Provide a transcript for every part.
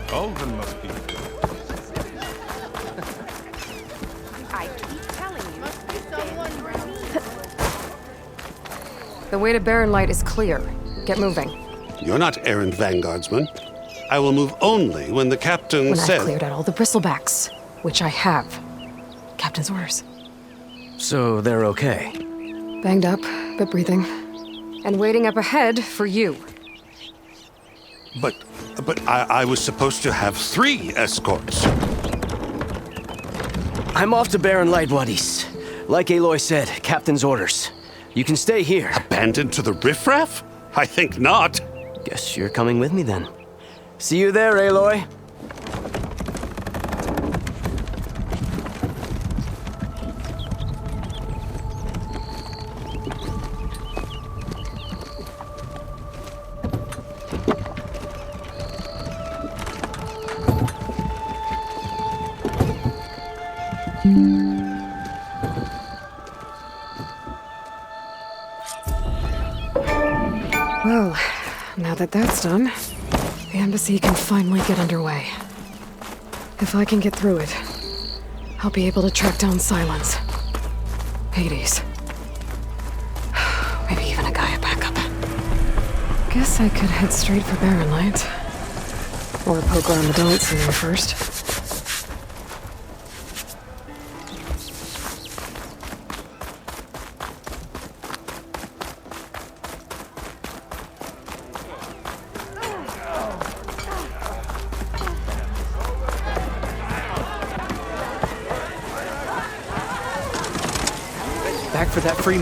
Alvin must be. I keep telling you. Must be someone The way to Barren Light is clear. Get moving. You're not errant vanguardsman. I will move only when the captain When says... I've cleared out all the bristlebacks, which I have. Captain's orders. So they're okay? Banged up, but breathing. And waiting up ahead for you. But I was supposed to have 3 escorts. I'm off to Barren Light, Wadis. Like Aloy said, Captain's orders. You can stay here. Abandoned to the riffraff? I think not. Guess you're coming with me then. See you there, Aloy. Well, now that that's done, the embassy can finally get underway. If I can get through it, I'll be able to track down Silence. Hades. Maybe even a Gaia backup. Guess I could head straight for Barren Light. Or poke around the don'ts in there first. Back for that free...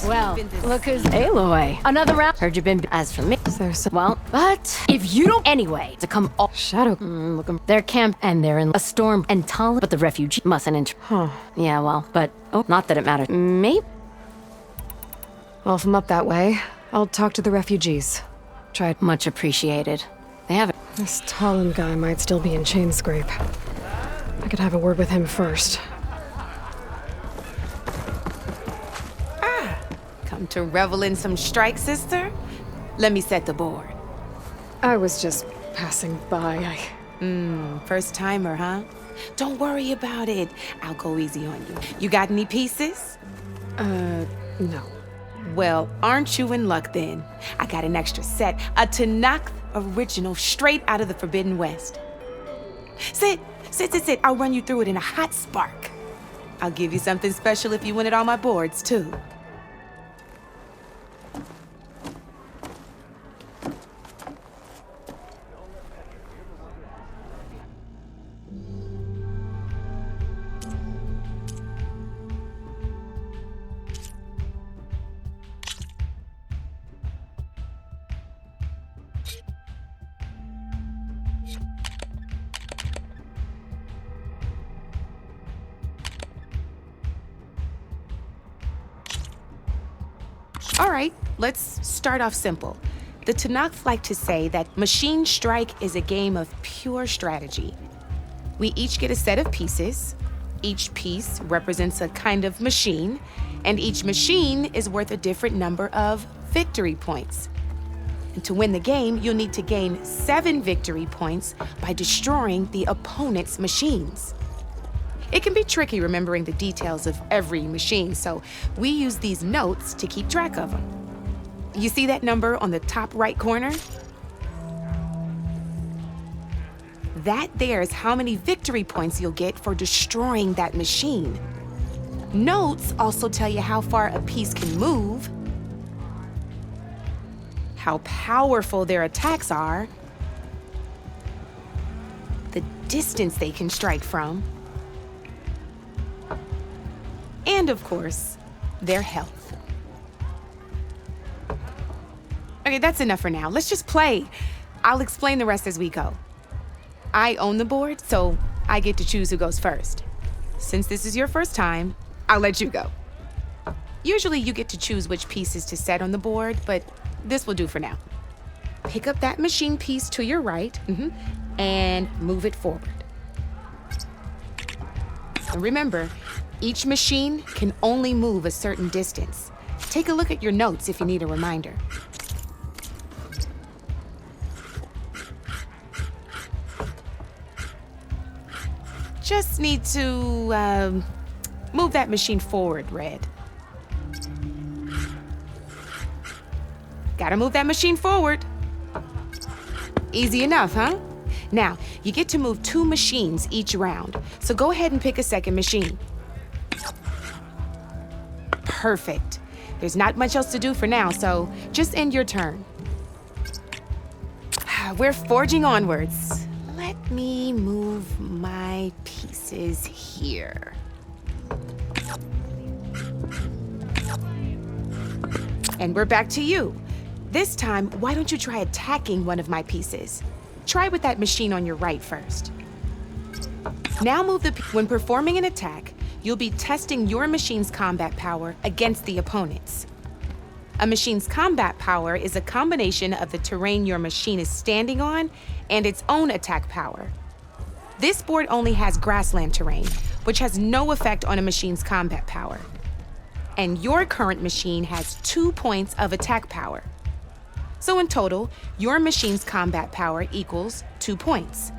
Well, look who's Aloy. Another round. Heard you've been as for me. Well, but if you don't anyway to come all Shadow. look, they're camped and they're in a storm and tall, but the refugee mustn't enter. Huh. Yeah, well, but not that it matters. Maybe. Well, if I'm up that way, I'll talk to the refugees. Try. Much appreciated. They haven't. This Talon guy might still be in chain scrape. I could have a word with him first. Come to revel in some strike, sister? Let me set the board. I was just passing by. First timer, huh? Don't worry about it. I'll go easy on you. You got any pieces? No. Well, aren't you in luck then? I got an extra set, a Tanakh original straight out of the Forbidden West. Sit. I'll run you through it in a hot spark. I'll give you something special if you win it on my boards, too. All right, let's start off simple. The Tanakh like to say that Machine Strike is a game of pure strategy. We each get a set of pieces. Each piece represents a kind of machine, and each machine is worth a different number of victory points. And to win the game, you'll need to gain 7 victory points by destroying the opponent's machines. It can be tricky remembering the details of every machine, so we use these notes to keep track of them. You see that number on the top right corner? That there is how many victory points you'll get for destroying that machine. Notes also tell you how far a piece can move, how powerful their attacks are, the distance they can strike from, and of course, their health. Okay, that's enough for now. Let's just play. I'll explain the rest as we go. I own the board, so I get to choose who goes first. Since this is your first time, I'll let you go. Usually you get to choose which pieces to set on the board, but this will do for now. Pick up that machine piece to your right, and move it forward. And remember, each machine can only move a certain distance. Take a look at your notes if you need a reminder. Just need to, move that machine forward, Red. Gotta move that machine forward. Easy enough, huh? Now, you get to move 2 machines each round, so go ahead and pick a second machine. Perfect. There's not much else to do for now, so just end your turn. We're forging onwards. Let me move my pieces here. And we're back to you. This time, why don't you try attacking one of my pieces? Try with that machine on your right first. Now move when performing an attack, you'll be testing your machine's combat power against the opponent's. A machine's combat power is a combination of the terrain your machine is standing on and its own attack power. This board only has grassland terrain, which has no effect on a machine's combat power. And your current machine has 2 points of attack power. So in total, your machine's combat power equals 2 points.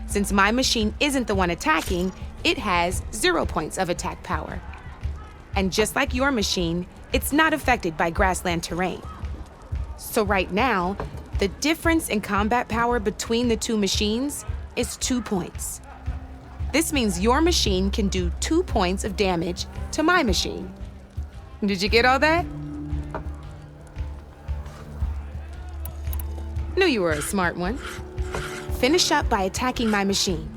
Since my machine isn't the one attacking, it has 0 points of attack power. And just like your machine, it's not affected by grassland terrain. So right now, the difference in combat power between the 2 machines is 2 points. This means your machine can do 2 points of damage to my machine. Did you get all that? Knew you were a smart one. Finish up by attacking my machine.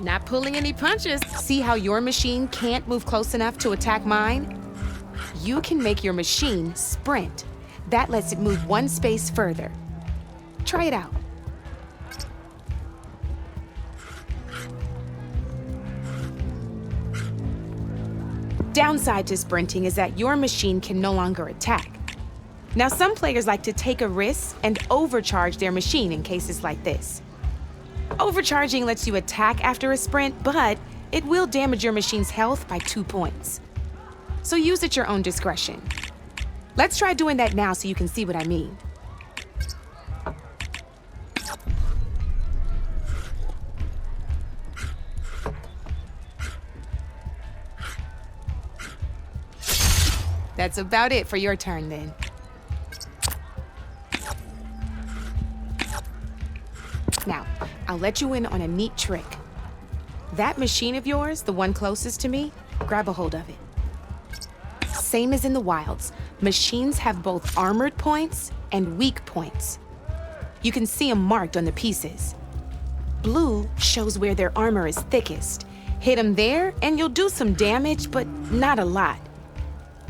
Not pulling any punches. See how your machine can't move close enough to attack mine? You can make your machine sprint. That lets it move 1 space further. Try it out. Downside to sprinting is that your machine can no longer attack. Now, some players like to take a risk and overcharge their machine in cases like this. Overcharging lets you attack after a sprint, but it will damage your machine's health by 2 points. So use at your own discretion. Let's try doing that now so you can see what I mean. That's about it for your turn, then. Now, I'll let you in on a neat trick. That machine of yours, the one closest to me, grab a hold of it. Same as in the wilds, machines have both armored points and weak points. You can see them marked on the pieces. Blue shows where their armor is thickest. Hit them there, and you'll do some damage, but not a lot.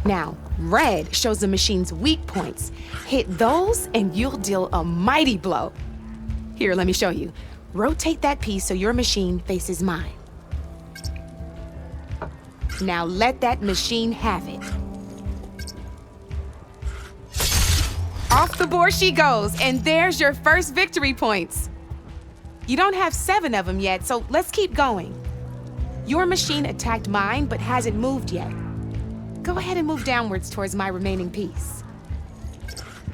Now, red shows the machine's weak points. Hit those, and you'll deal a mighty blow. Here, let me show you. Rotate that piece so your machine faces mine. Now let that machine have it. Off the board she goes, and there's your first victory points. You don't have 7 of them yet, so let's keep going. Your machine attacked mine, but hasn't moved yet. Go ahead and move downwards towards my remaining piece.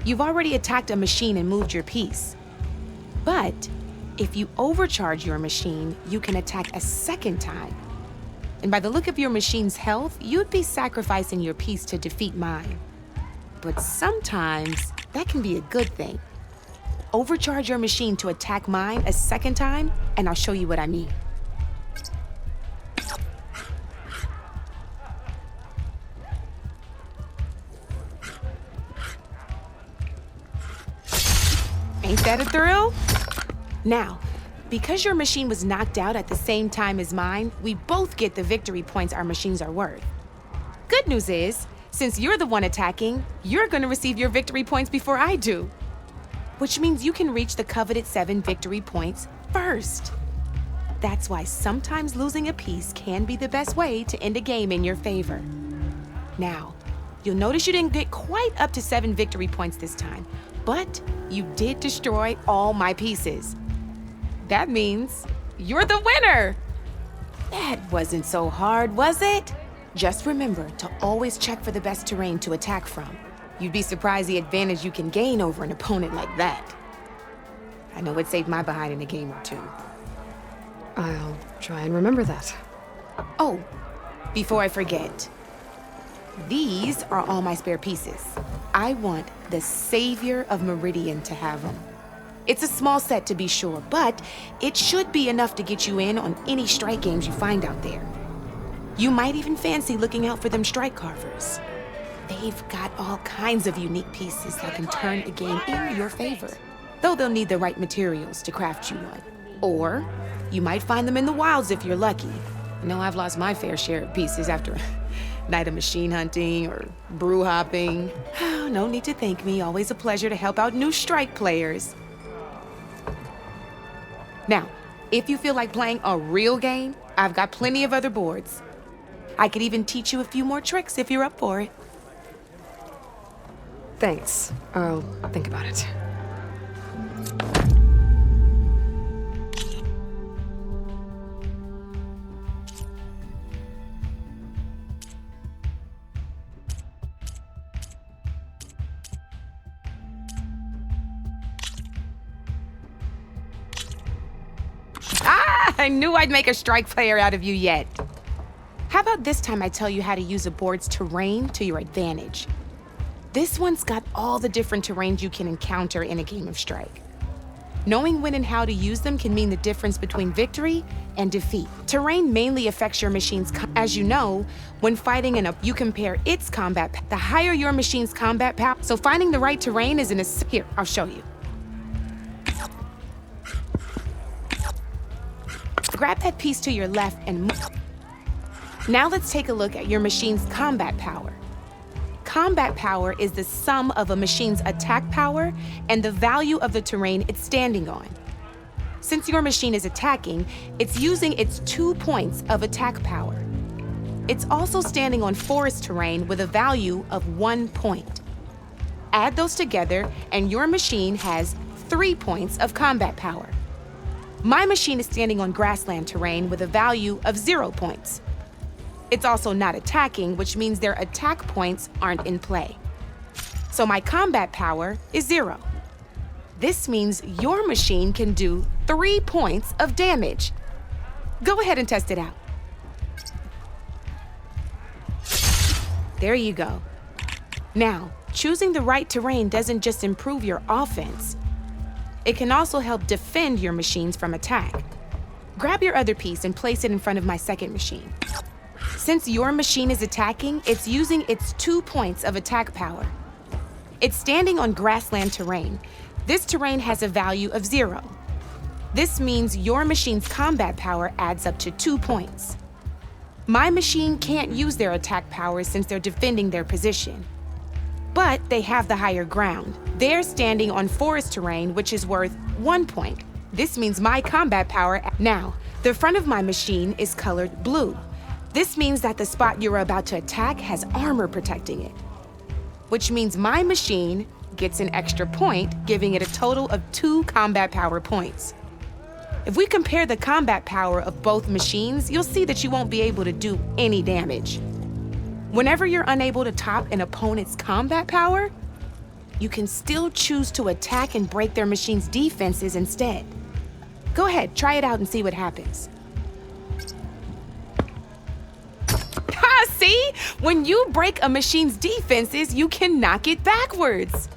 You've already attacked a machine and moved your piece. But if you overcharge your machine, you can attack a second time. And by the look of your machine's health, you'd be sacrificing your piece to defeat mine. But sometimes that can be a good thing. Overcharge your machine to attack mine a second time, and I'll show you what I mean. Ain't that a thrill? Now, because your machine was knocked out at the same time as mine, we both get the victory points our machines are worth. Good news is, Since you're the one attacking, you're gonna receive your victory points before I do. Which means you can reach the coveted 7 victory points first. That's why sometimes losing a piece can be the best way to end a game in your favor. Now, you'll notice you didn't get quite up to 7 victory points this time, but you did destroy all my pieces. That means you're the winner! That wasn't so hard, was it? Just remember to always check for the best terrain to attack from. You'd be surprised the advantage you can gain over an opponent like that. I know it saved my behind in a game or two. I'll try and remember that. Oh, before I forget, these are all my spare pieces. I want the Savior of Meridian to have them. It's a small set to be sure, but it should be enough to get you in on any strike games you find out there. You might even fancy looking out for them strike carvers. They've got all kinds of unique pieces that can turn a game in your favor, though they'll need the right materials to craft you one. Or you might find them in the wilds if you're lucky. I know I've lost my fair share of pieces after a night of machine hunting or brew hopping. No need to thank me, always a pleasure to help out new strike players. Now, if you feel like playing a real game, I've got plenty of other boards. I could even teach you a few more tricks if you're up for it. Thanks. I'll think about it. I knew I'd make a strike player out of you yet. How about this time I tell you how to use a board's terrain to your advantage? This one's got all the different terrains you can encounter in a game of Strike. Knowing when and how to use them can mean the difference between victory and defeat. Terrain mainly affects your machine's as you know, when fighting you compare its combat the higher your machine's combat power. So finding the right terrain is here, I'll show you. Grab that piece to your left and move. Now let's take a look at your machine's combat power. Combat power is the sum of a machine's attack power and the value of the terrain it's standing on. Since your machine is attacking, it's using its 2 points of attack power. It's also standing on forest terrain with a value of 1 point. Add those together and your machine has 3 points of combat power. My machine is standing on grassland terrain with a value of 0 points. It's also not attacking, which means their attack points aren't in play. So my combat power is 0. This means your machine can do 3 points of damage. Go ahead and test it out. There you go. Now, choosing the right terrain doesn't just improve your offense. It can also help defend your machines from attack. Grab your other piece and place it in front of my second machine. Since your machine is attacking, it's using its 2 points of attack power. It's standing on grassland terrain. This terrain has a value of 0. This means your machine's combat power adds up to 2 points. My machine can't use their attack power since they're defending their position. But they have the higher ground. They're standing on forest terrain, which is worth 1 point. This means my combat power. Now, the front of my machine is colored blue. This means that the spot you're about to attack has armor protecting it, which means my machine gets an extra point, giving it a total of 2 combat power points. If we compare the combat power of both machines, you'll see that you won't be able to do any damage. Whenever you're unable to top an opponent's combat power, you can still choose to attack and break their machine's defenses instead. Go ahead, try it out and see what happens. See? When you break a machine's defenses, you can knock it backwards.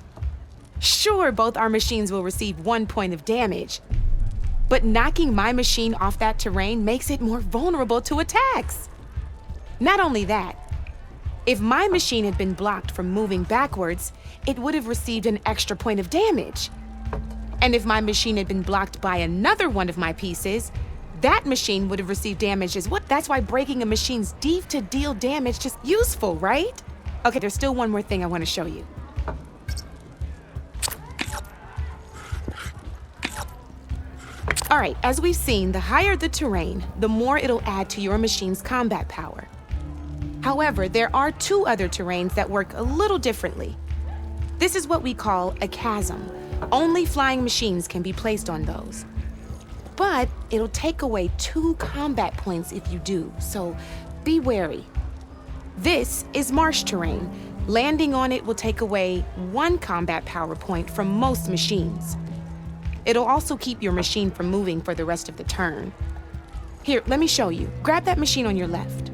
Sure, both our machines will receive 1 point of damage, but knocking my machine off that terrain makes it more vulnerable to attacks. Not only that, if my machine had been blocked from moving backwards, it would have received an extra point of damage. And if my machine had been blocked by another one of my pieces, that machine would have received damage as well. That's why breaking a machine's to deal damage is useful, right? Okay, there's still one more thing I want to show you. All right, as we've seen, the higher the terrain, the more it'll add to your machine's combat power. However, there are two other terrains that work a little differently. This is what we call a chasm. Only flying machines can be placed on those. But it'll take away 2 combat points if you do, so be wary. This is marsh terrain. Landing on it will take away 1 combat power point from most machines. It'll also keep your machine from moving for the rest of the turn. Here, let me show you. Grab that machine on your left.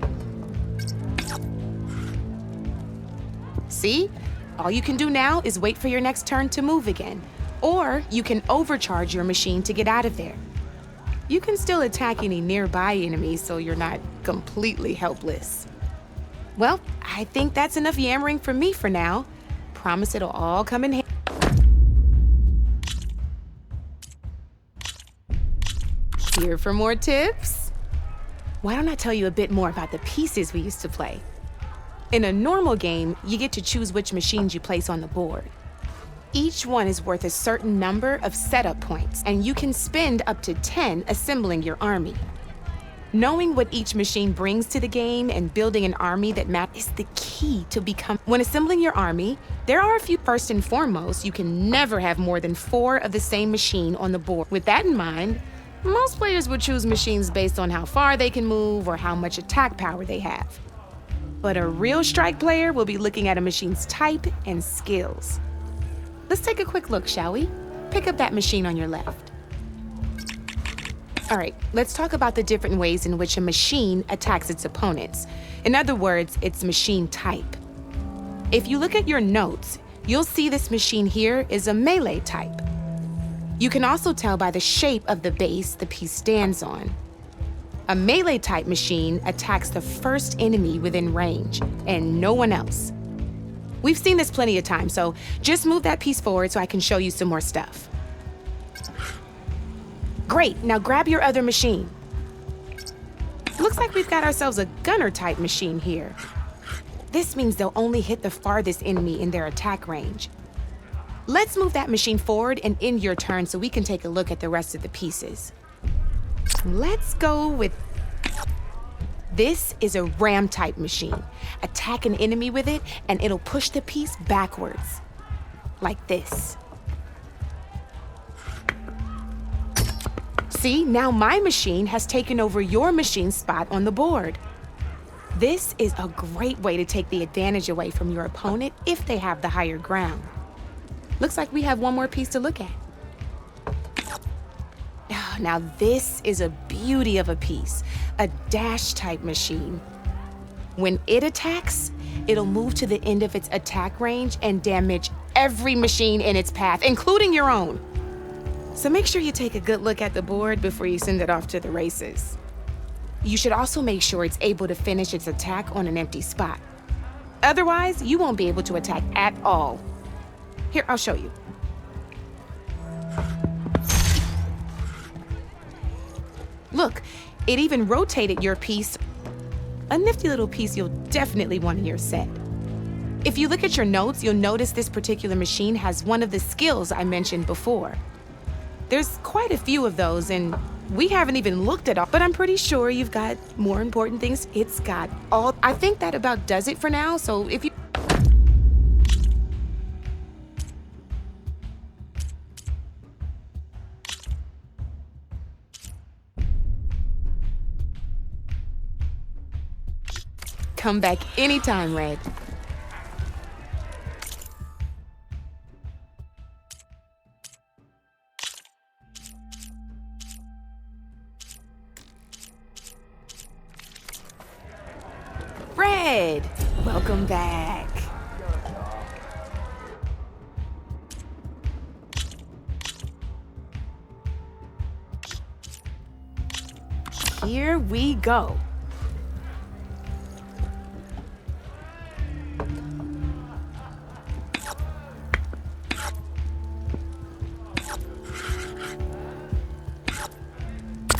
See? All you can do now is wait for your next turn to move again. Or you can overcharge your machine to get out of there. You can still attack any nearby enemies so you're not completely helpless. Well, I think that's enough yammering from me for now. Promise it'll all come in handy. Here for more tips? Why don't I tell you a bit more about the pieces we used to play? In a normal game, you get to choose which machines you place on the board. Each one is worth a certain number of setup points, and you can spend up to 10 assembling your army. Knowing what each machine brings to the game and building an army that matches is the key to become. When assembling your army, there are a few. First and foremost, you can never have more than 4 of the same machine on the board. With that in mind, most players would choose machines based on how far they can move or how much attack power they have. But a real strike player will be looking at a machine's type and skills. Let's take a quick look, shall we? Pick up that machine on your left. All right, let's talk about the different ways in which a machine attacks its opponents. In other words, its machine type. If you look at your notes, you'll see this machine here is a melee type. You can also tell by the shape of the base the piece stands on. A melee type machine attacks the first enemy within range, and no one else. We've seen this plenty of times, so just move that piece forward so I can show you some more stuff. Great, now grab your other machine. Looks like we've got ourselves a gunner type machine here. This means they'll only hit the farthest enemy in their attack range. Let's move that machine forward and end your turn so we can take a look at the rest of the pieces. Let's go with... This is a ram type machine. Attack an enemy with it and it'll push the piece backwards. Like this. See, now my machine has taken over your machine's spot on the board. This is a great way to take the advantage away from your opponent if they have the higher ground. Looks like we have one more piece to look at. Now this is a beauty of a piece, a dash type machine. When it attacks, it'll move to the end of its attack range and damage every machine in its path, including your own. So make sure you take a good look at the board before you send it off to the races. You should also make sure it's able to finish its attack on an empty spot. Otherwise, you won't be able to attack at all. Here, I'll show you. Look, it even rotated your piece. A nifty little piece you'll definitely want in your set. If you look at your notes, you'll notice this particular machine has one of the skills I mentioned before. There's quite a few of those, and we haven't even looked at all, but I'm pretty sure you've got more important things. It's got all. I think that about does it for now, so if you... Come back anytime, Red. Red, welcome back. Here we go.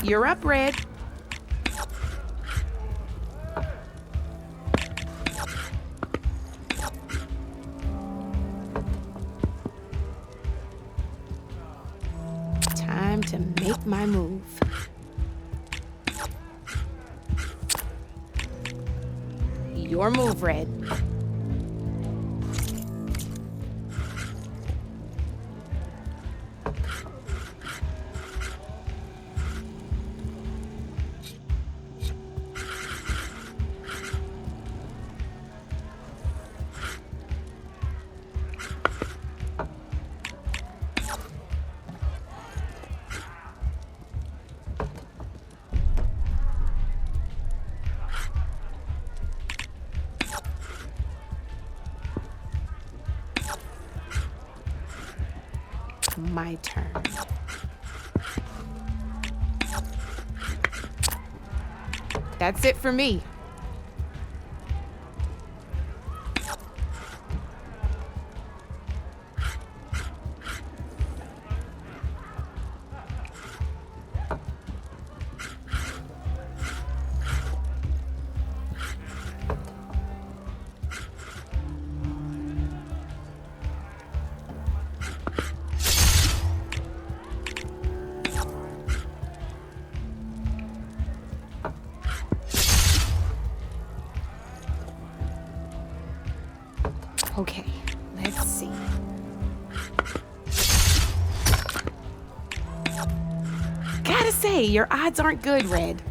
You're up, Red. my move. Your move, Red. My turn. That's it for me. Okay, let's see. Gotta say, your odds aren't good, Red.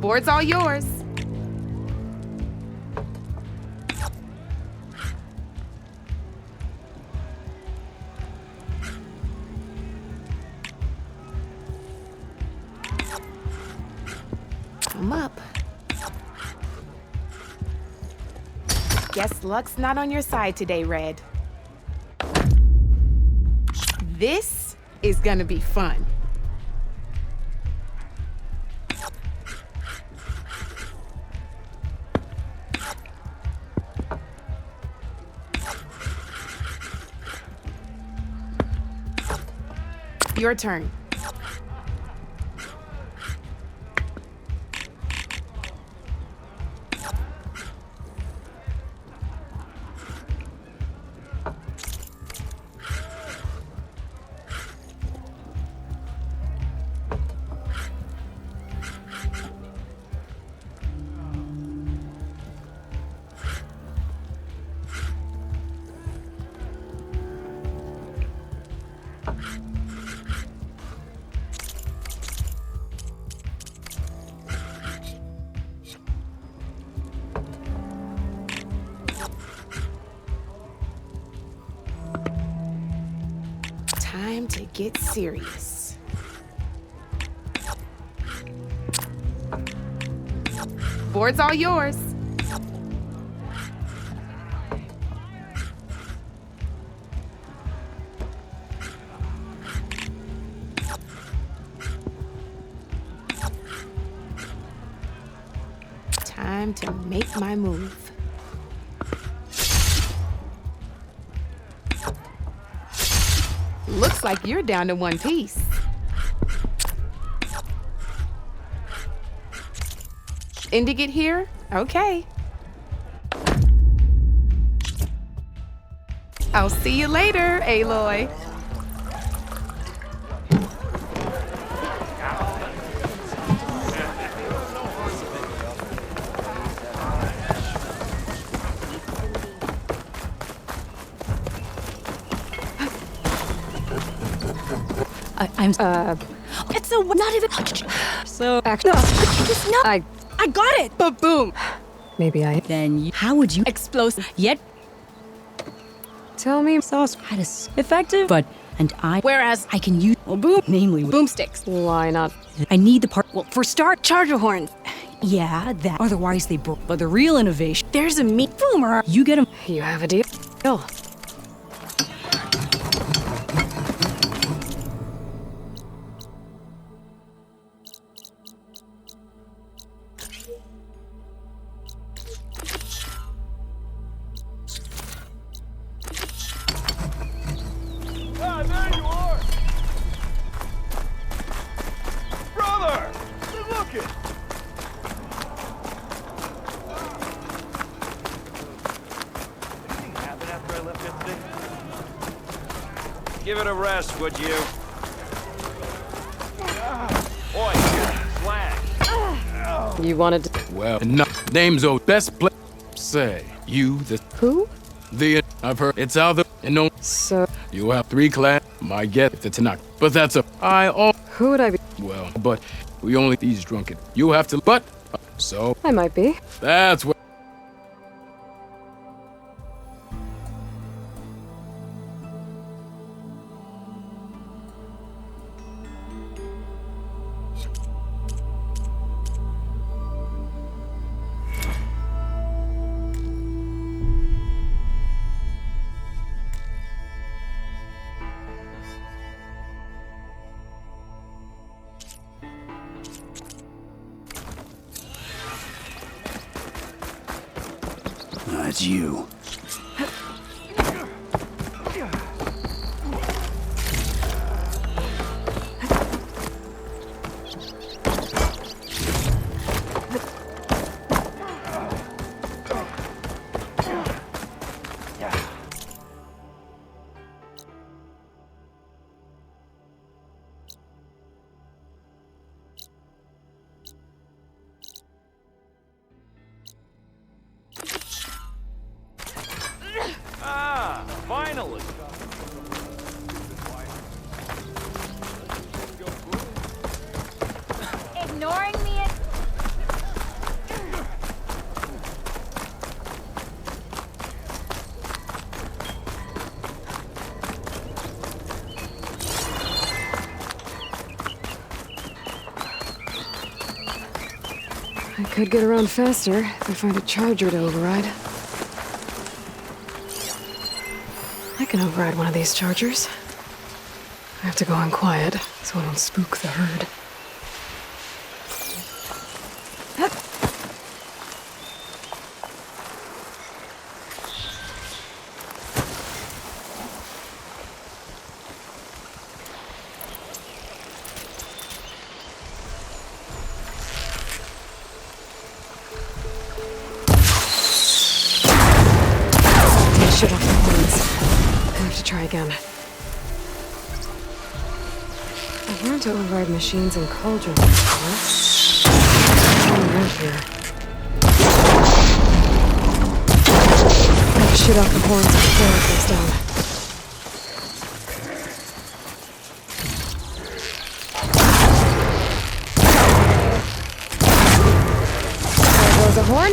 Board's all yours. I'm up. Guess luck's not on your side today, Red. This is gonna be fun. Your turn. Time to get serious. Board's all yours. Time to make my move. Looks like you're down to one piece. Indigit here? Okay. I'll see you later, Aloy. It's a not even. So, actually, Just no. I got it. But boom. maybe I... Then you, how would you explosive yet Tell me, sauce had a effective, but and I whereas I can use boom, namely boomsticks. why not? I need the part. Well, for start, charger horns. Yeah, that. Otherwise they broke. But the real innovation. There's a meat boomer. You get 'em. You have a deal? Oh, Ah, there you are! Brother! Good looking! Anything happen after I left yesterday? Give it a rest, would you? Oi, flag. You wanted to... Well, no. Name's O. Best play. Say, you, Who? I've heard it's out there, and no. So, You have 3 class. My get the Tanakh. But that's who would I be? well, but we only these drunken. You have to, but, so, I might be. that's what. It's you. Ah, finally. Ignoring me is... I could get around faster if I find a charger to override. I can override one of these chargers. I have to go in quiet so I don't spook the herd. Shut off the horns. I have to try again. I've learned to override machines and cauldrons before. Right here. I have to shut off the horns before it goes down. There goes a horn.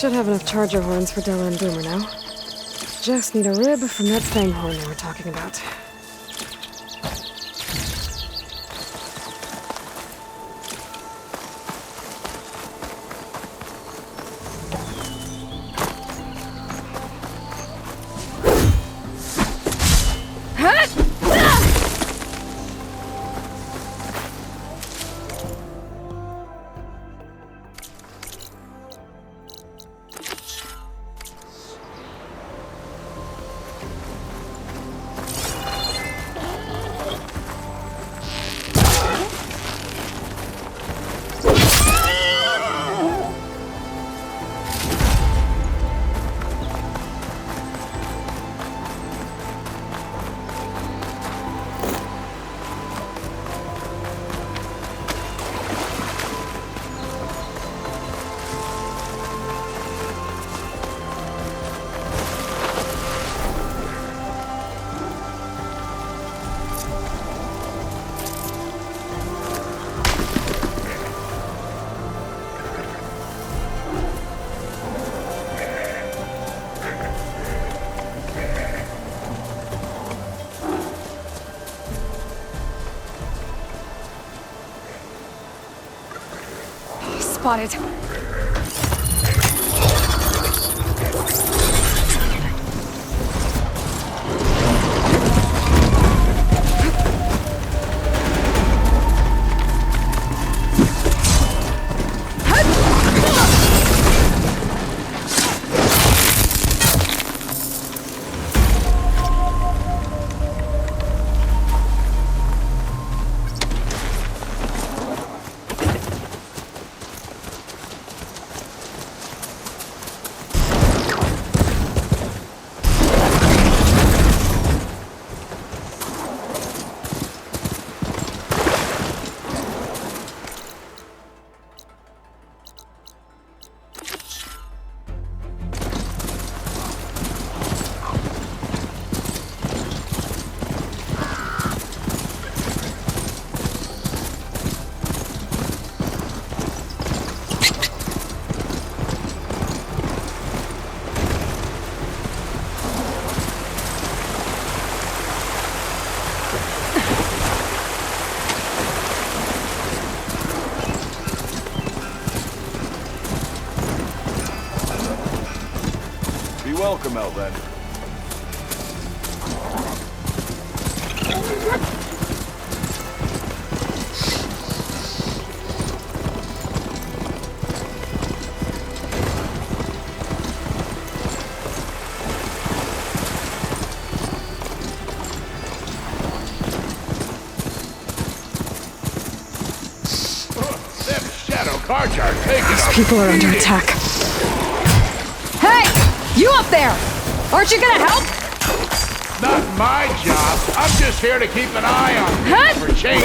Should have enough charger horns for Della and Boomer now. Just need a rib from that fang horn they were talking about. spotted. Welcome, Outlander. Them shadow cards are taking These a people are under beating. attack. Hey! You up there! Aren't you gonna help? Not my job. I'm just here to keep an eye on things for change.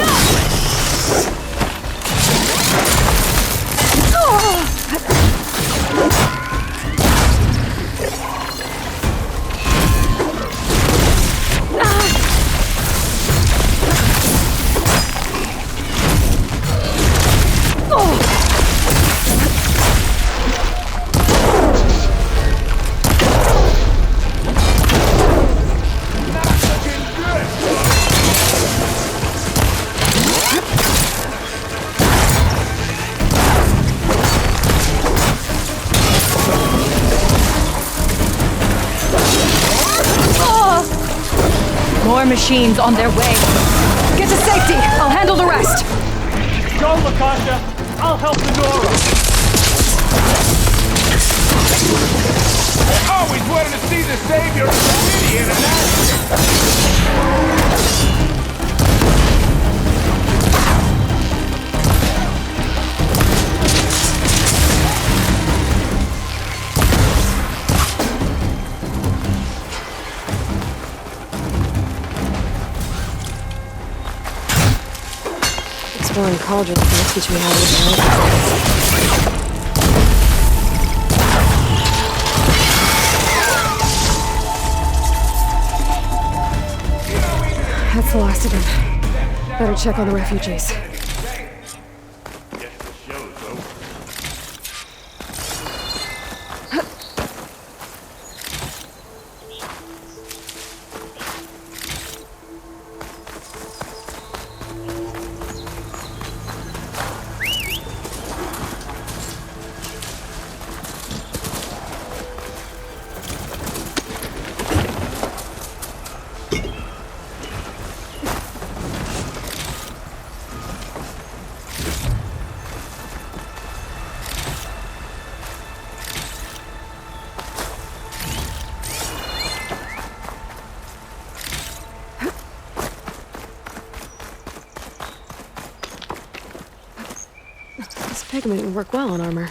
More machines on their way. Get to safety! I'll handle the rest! Go, Lakasha! I'll help the Nora! Always wanted to see the savior of the city in an action. Exploring cauldrons will teach me how to live. That's the last of them. Better check on the refugees. This pigment would work well on armor.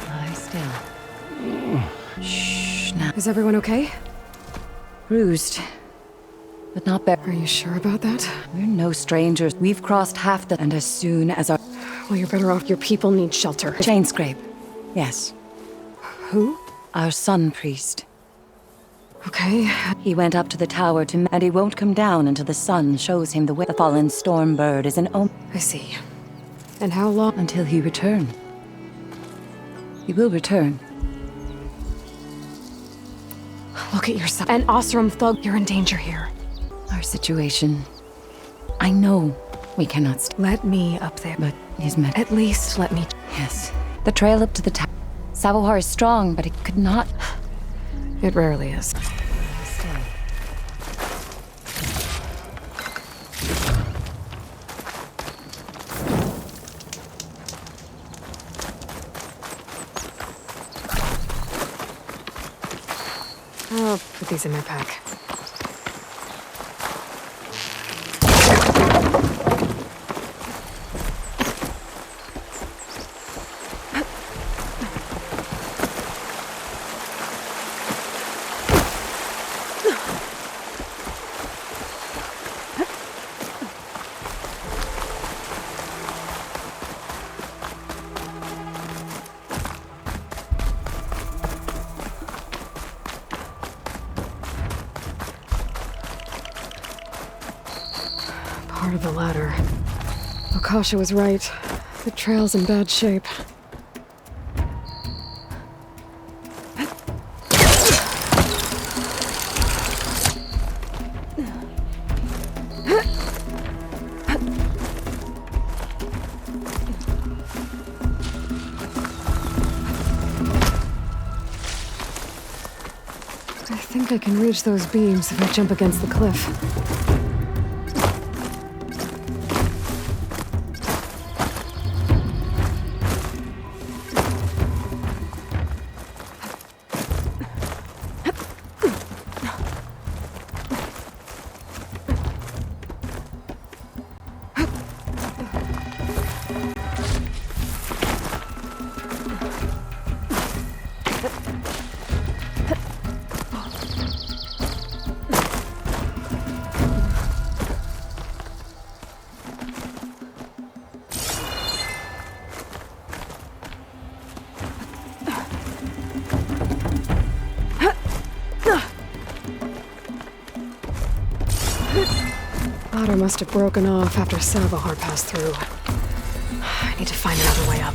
Lie still. Shh, now. Is everyone okay? Bruised. But not bad. Are you sure about that? We're no strangers. We've crossed half the... And as soon as our... Well, you're better off. Your people need shelter. Chain scrape. Yes. Who? Our sun priest. Okay. He went up to the tower and he won't come down until the sun shows him the way. The fallen storm bird is an omen. I see. And how long? Until he return. He will return. Look at yourself. An Osram thug. You're in danger here. Our situation. I know we cannot Let me up there. but he's met. At least let me. Yes. The trail up to the tower. Savohar is strong, but it could not. It rarely is. Stay. I'll put these in my pack. Part of the ladder. Akasha was right. The trail's in bad shape. I think I can reach those beams if I jump against the cliff. Ladder must have broken off after Savohar passed through. I need to find another way up.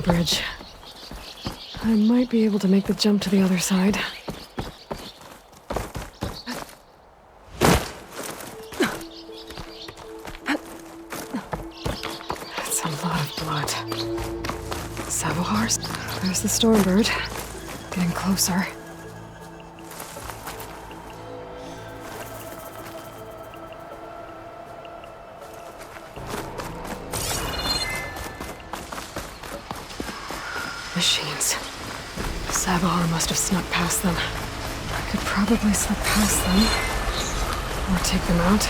Bridge. I might be able to make the jump to the other side. That's a lot of blood. Savohars? There's the Stormbird. Getting closer. Machines. Savohar must have snuck past them. I could probably slip past them. Or take them out.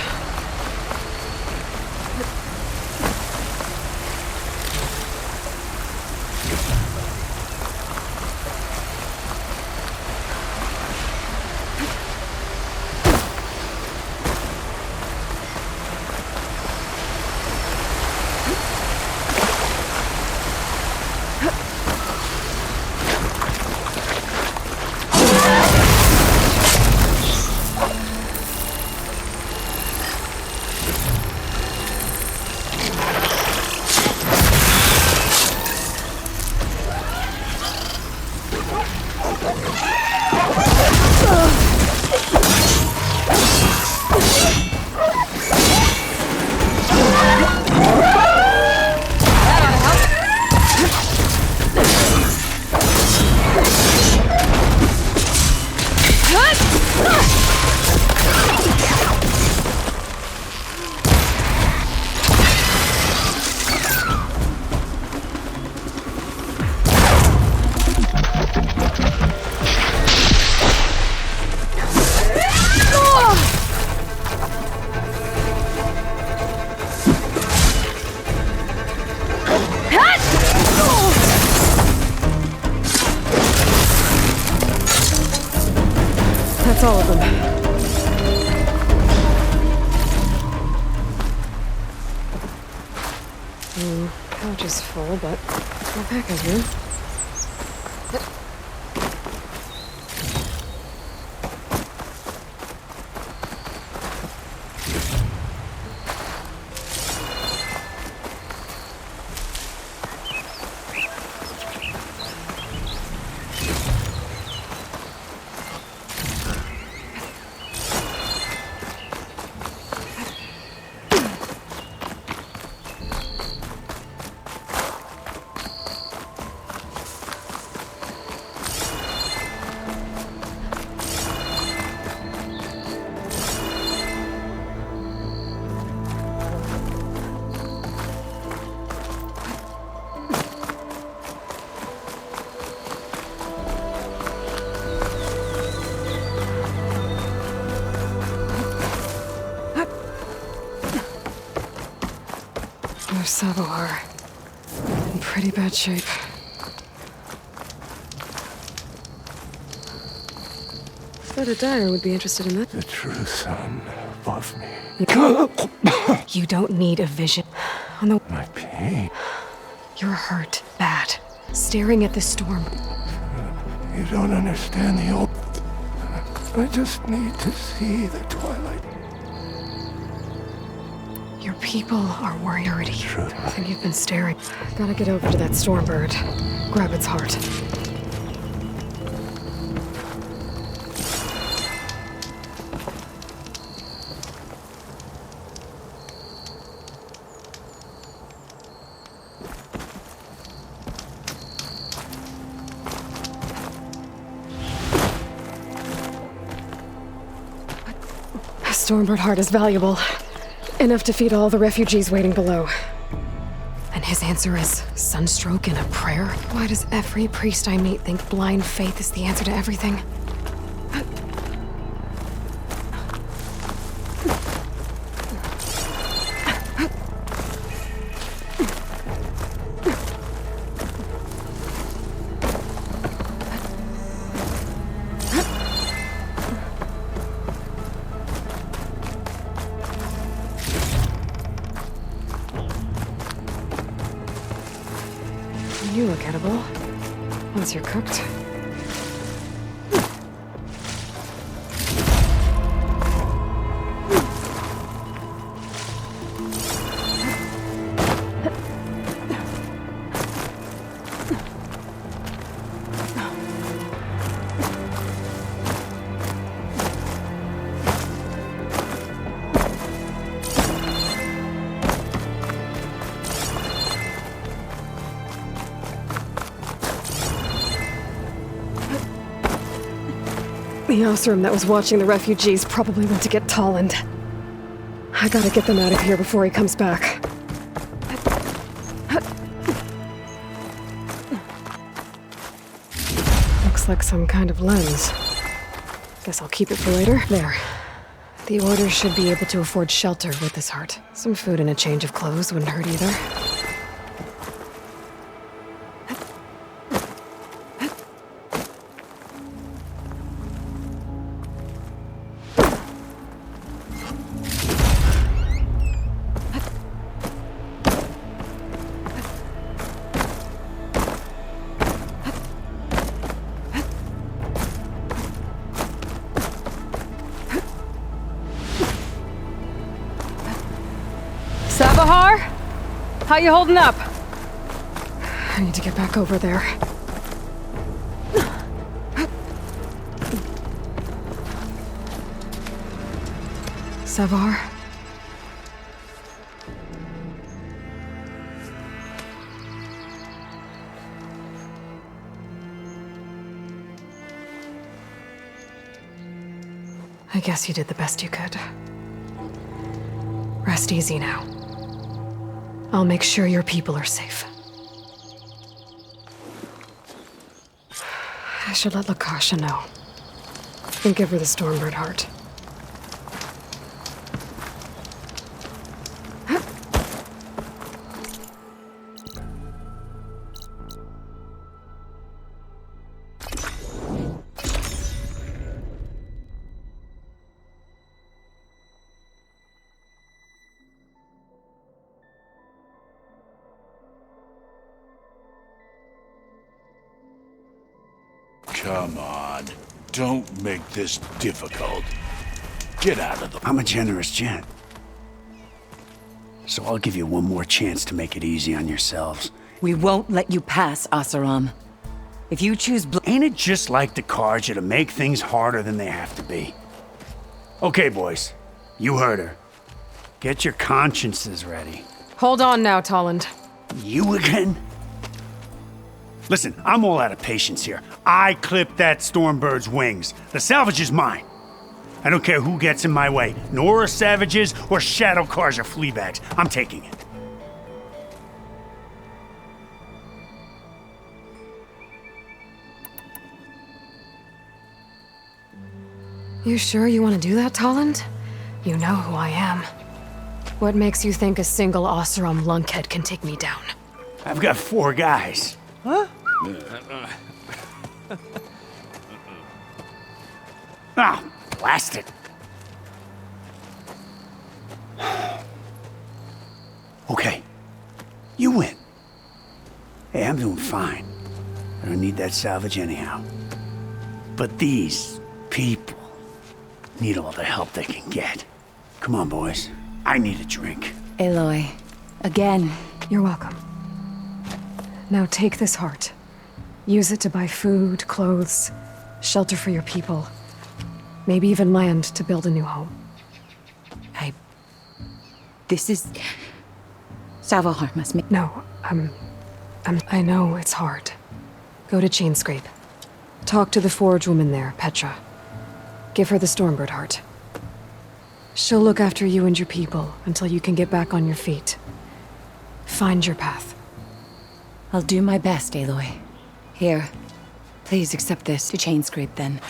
That's all of them. Pouch is full, but no pack in here. There's Savohar. In pretty bad shape. Thought a dyer would be interested in that. The true son above me. You don't need a vision. On the My pain. You're hurt. Bad. Staring at the storm. You don't understand the old. I just need to see the twilight. Your people are worried already. Truth. I think you've been staring. Gotta get over to that storm bird. Grab its heart. A Stormbird heart is valuable. Enough to feed all the refugees waiting below. And his answer is sunstroke and a prayer? Why does every priest I meet think blind faith is the answer to everything? You look edible. Once you're cooked. The Osram that was watching the refugees probably went to get Tolland. I gotta get them out of here before he comes back. Looks like some kind of lens. Guess I'll keep it for later. There. The Order should be able to afford shelter with this heart. Some food and a change of clothes wouldn't hurt either. Savohar? How you holding up? I need to get back over there. Savohar? I guess you did the best you could. Rest easy now. I'll make sure your people are safe. I should let Lakasha know. And give her the Stormbird heart. Come on. Don't make this difficult. Get out of the... I'm a generous gent. So I'll give you one more chance to make it easy on yourselves. We won't let you pass, Asaram. If you choose Ain't it just like the cards you to make things harder than they have to be? Okay, boys. You heard her. Get your consciences ready. Hold on now, Tolland. You again? Listen, I'm all out of patience here. I clipped that Stormbird's wings. The salvage is mine. I don't care who gets in my way. Nora savages or shadow cars or flea bags. I'm taking it. You sure you want to do that, Tolland? You know who I am. What makes you think a single Oseram lunkhead can take me down? I've got 4 guys. Huh? Ah, blast it. Okay. You win. Hey, I'm doing fine. I don't need that salvage anyhow. But these people need all the help they can get. Come on, boys. I need a drink. Aloy, again. You're welcome. Now take this heart. Use it to buy food, clothes, shelter for your people. Maybe even land to build a new home. This is... Savohar must make... No, I know it's hard. Go to Chainscrape. Talk to the forge woman there, Petra. Give her the Stormbird heart. She'll look after you and your people until you can get back on your feet. Find your path. I'll do my best, Aloy. Here, please accept this to Chainscrape then.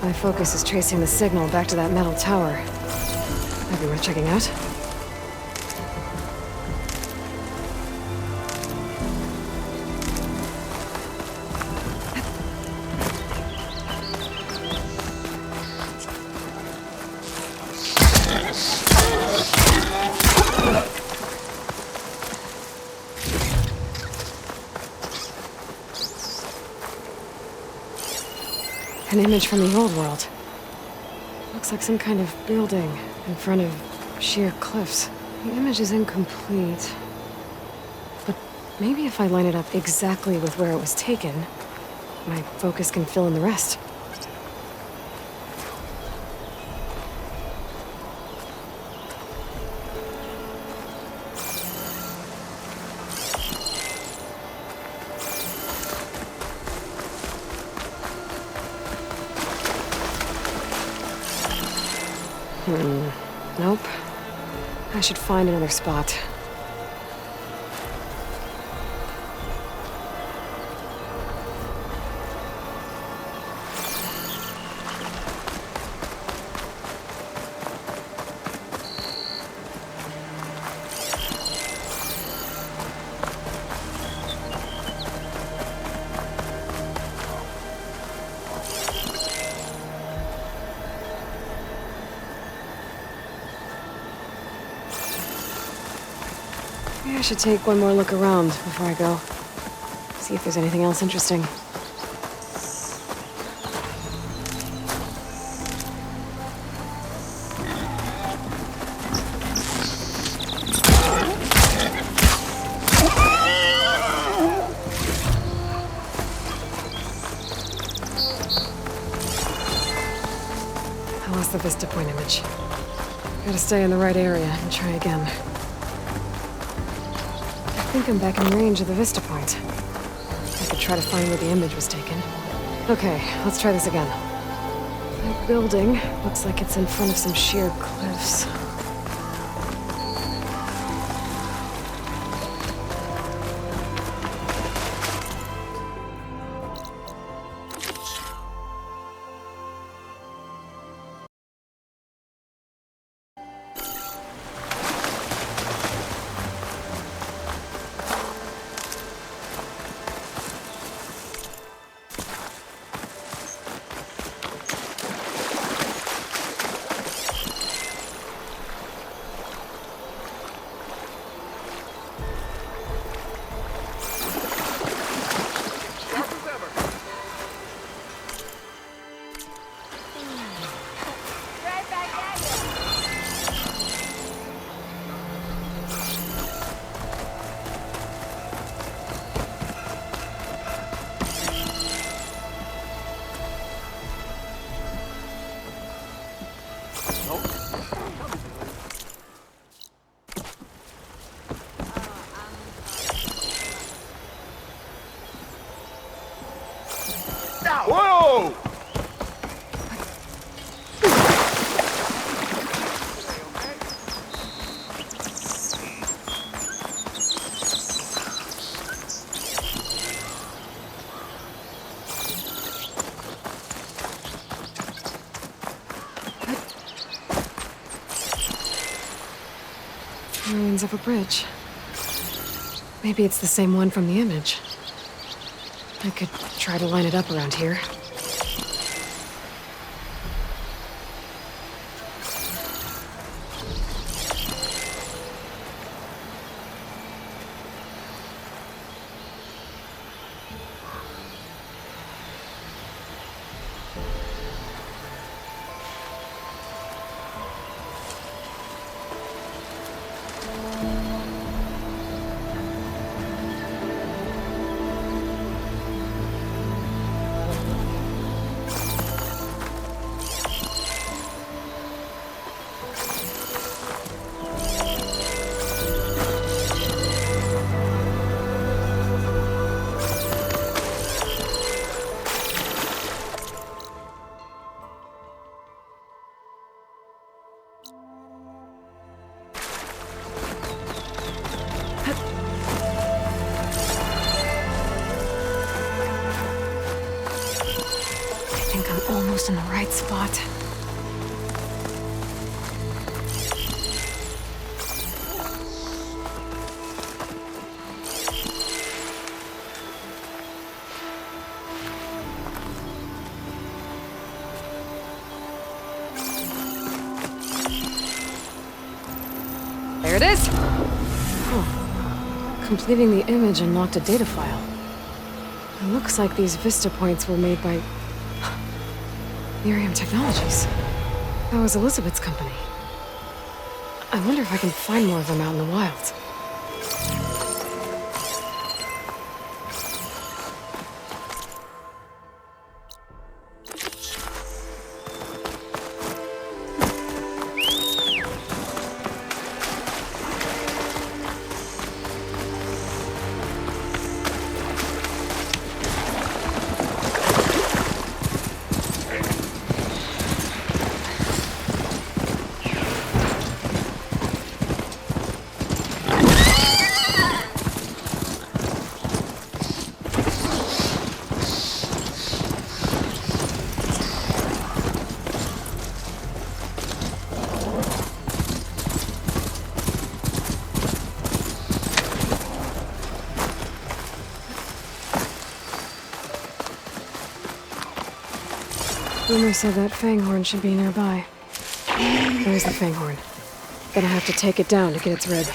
My focus is tracing the signal back to that metal tower. Might be worth checking out. An image from the old world. Looks like some kind of building in front of sheer cliffs. The image is incomplete. But maybe if I line it up exactly with where it was taken, my focus can fill in the rest. Nope. I should find another spot. Maybe I should take one more look around before I go. See if there's anything else interesting. I lost the Vista Point image. Gotta stay in the right area and try again. I think I'm back in range of the Vista Point. I could try to find where the image was taken. Okay, let's try this again. That building looks like it's in front of some sheer cliffs. Whoa! Ruins of a bridge. Maybe it's the same one from the image. I could try to line it up around here. I think I'm almost in the right spot. There it is! Huh. Completing the image unlocked a data file. It looks like these Vista points were made by Miriam Technologies. That was Elizabeth's company. I wonder if I can find more of them out in the wild. Boomer said that Fanghorn should be nearby. There's the Fanghorn. Gonna have to take it down to get its rib.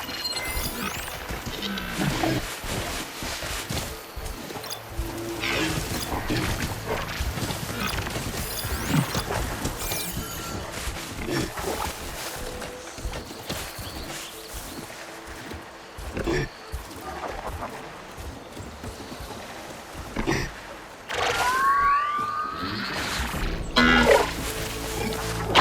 Down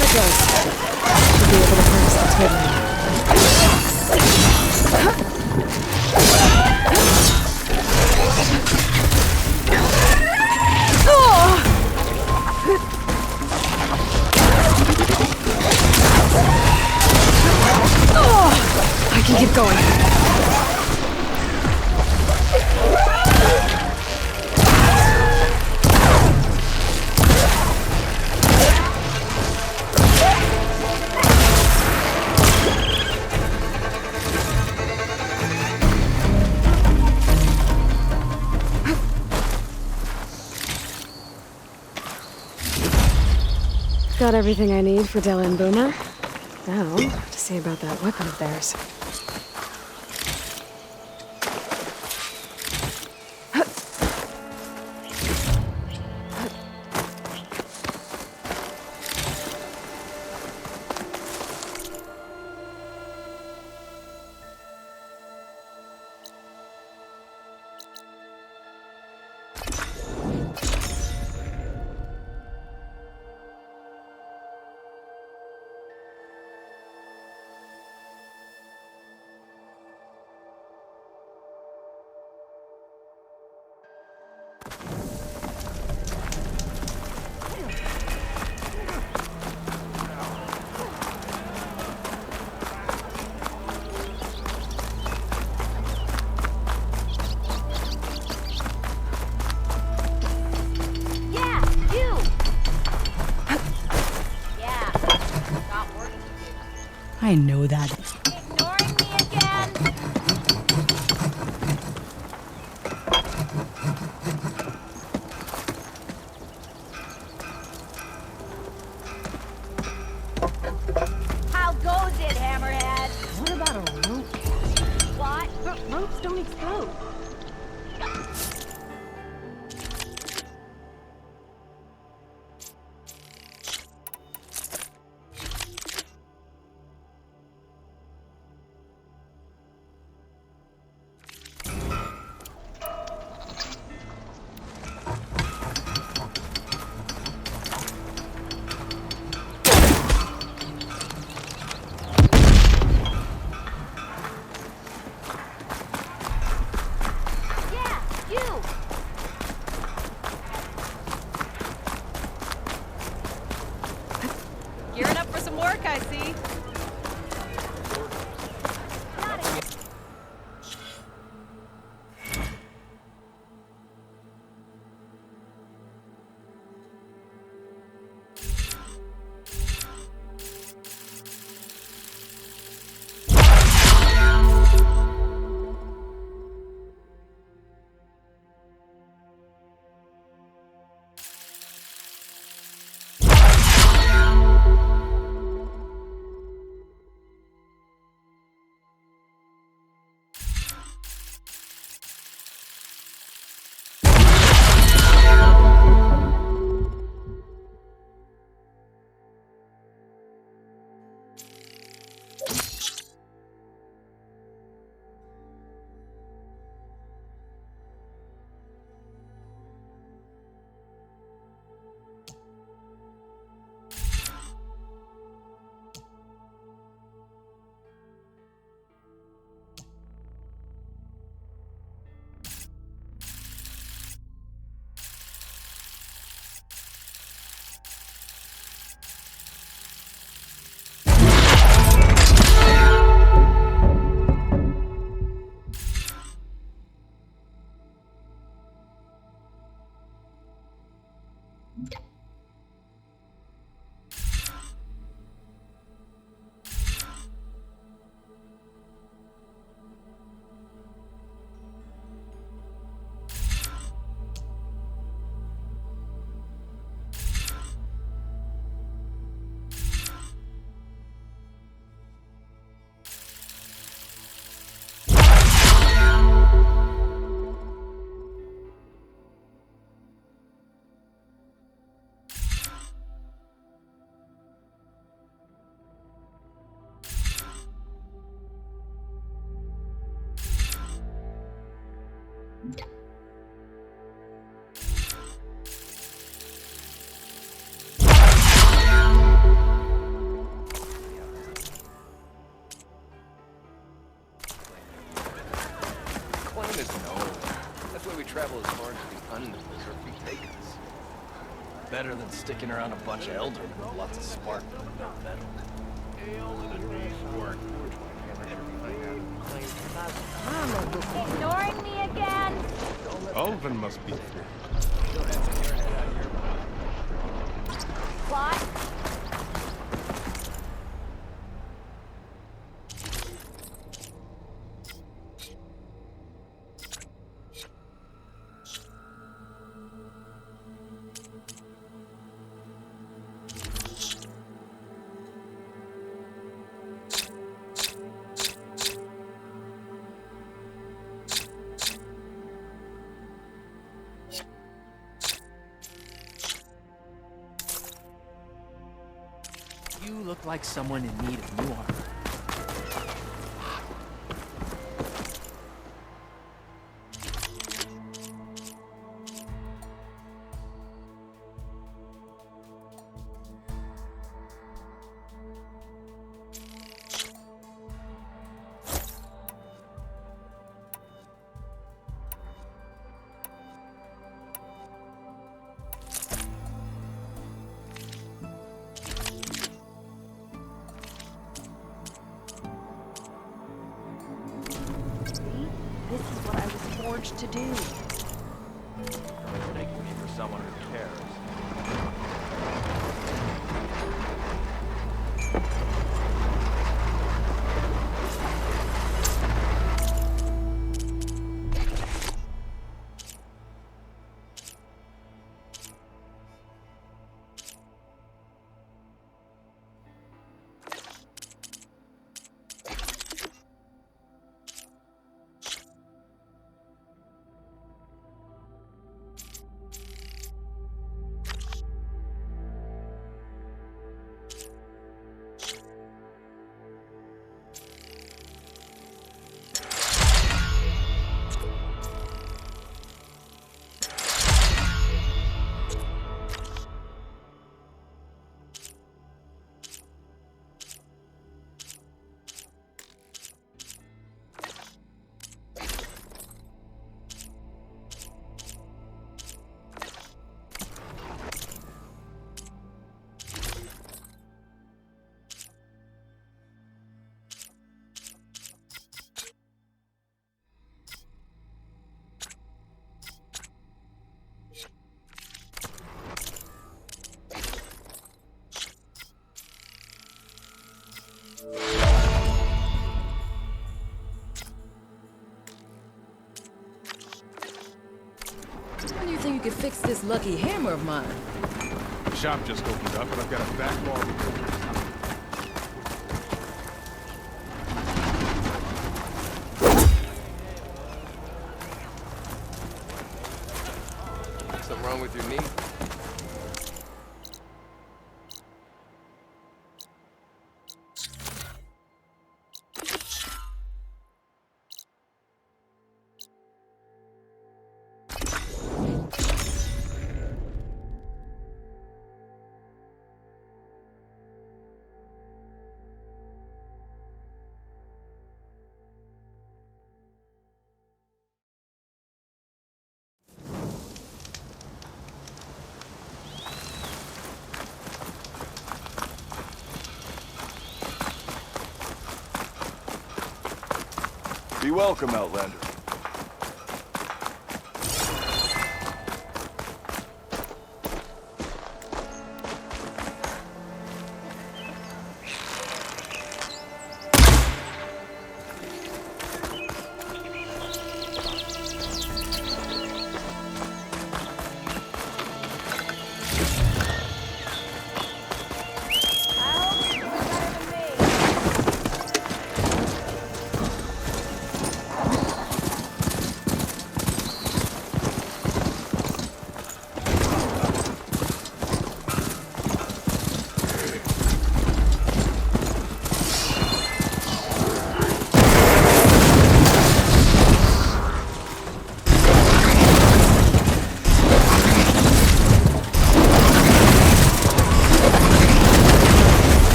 it goes. Should be able to harness the tidal. I can keep going. Got everything I need for Della and Boomer. Now, to see about that weapon of theirs. I know that. Ignoring me again? How goes it, Hammerhead? What about a rope? What? But ropes don't explode. is known. That's why we travel as far into the unknown as our feet take us. Better than sticking around a bunch of eldermen with lots of spark. Ignoring me again? Ulvin must be What? You look like someone in need of new armor. This is what I was forged to do. Taking me for someone who cares. When do you think you could fix this lucky hammer of mine? The shop just opened up, and I've got a backlog of orders. Something wrong with your knee? Be welcome, Outlander.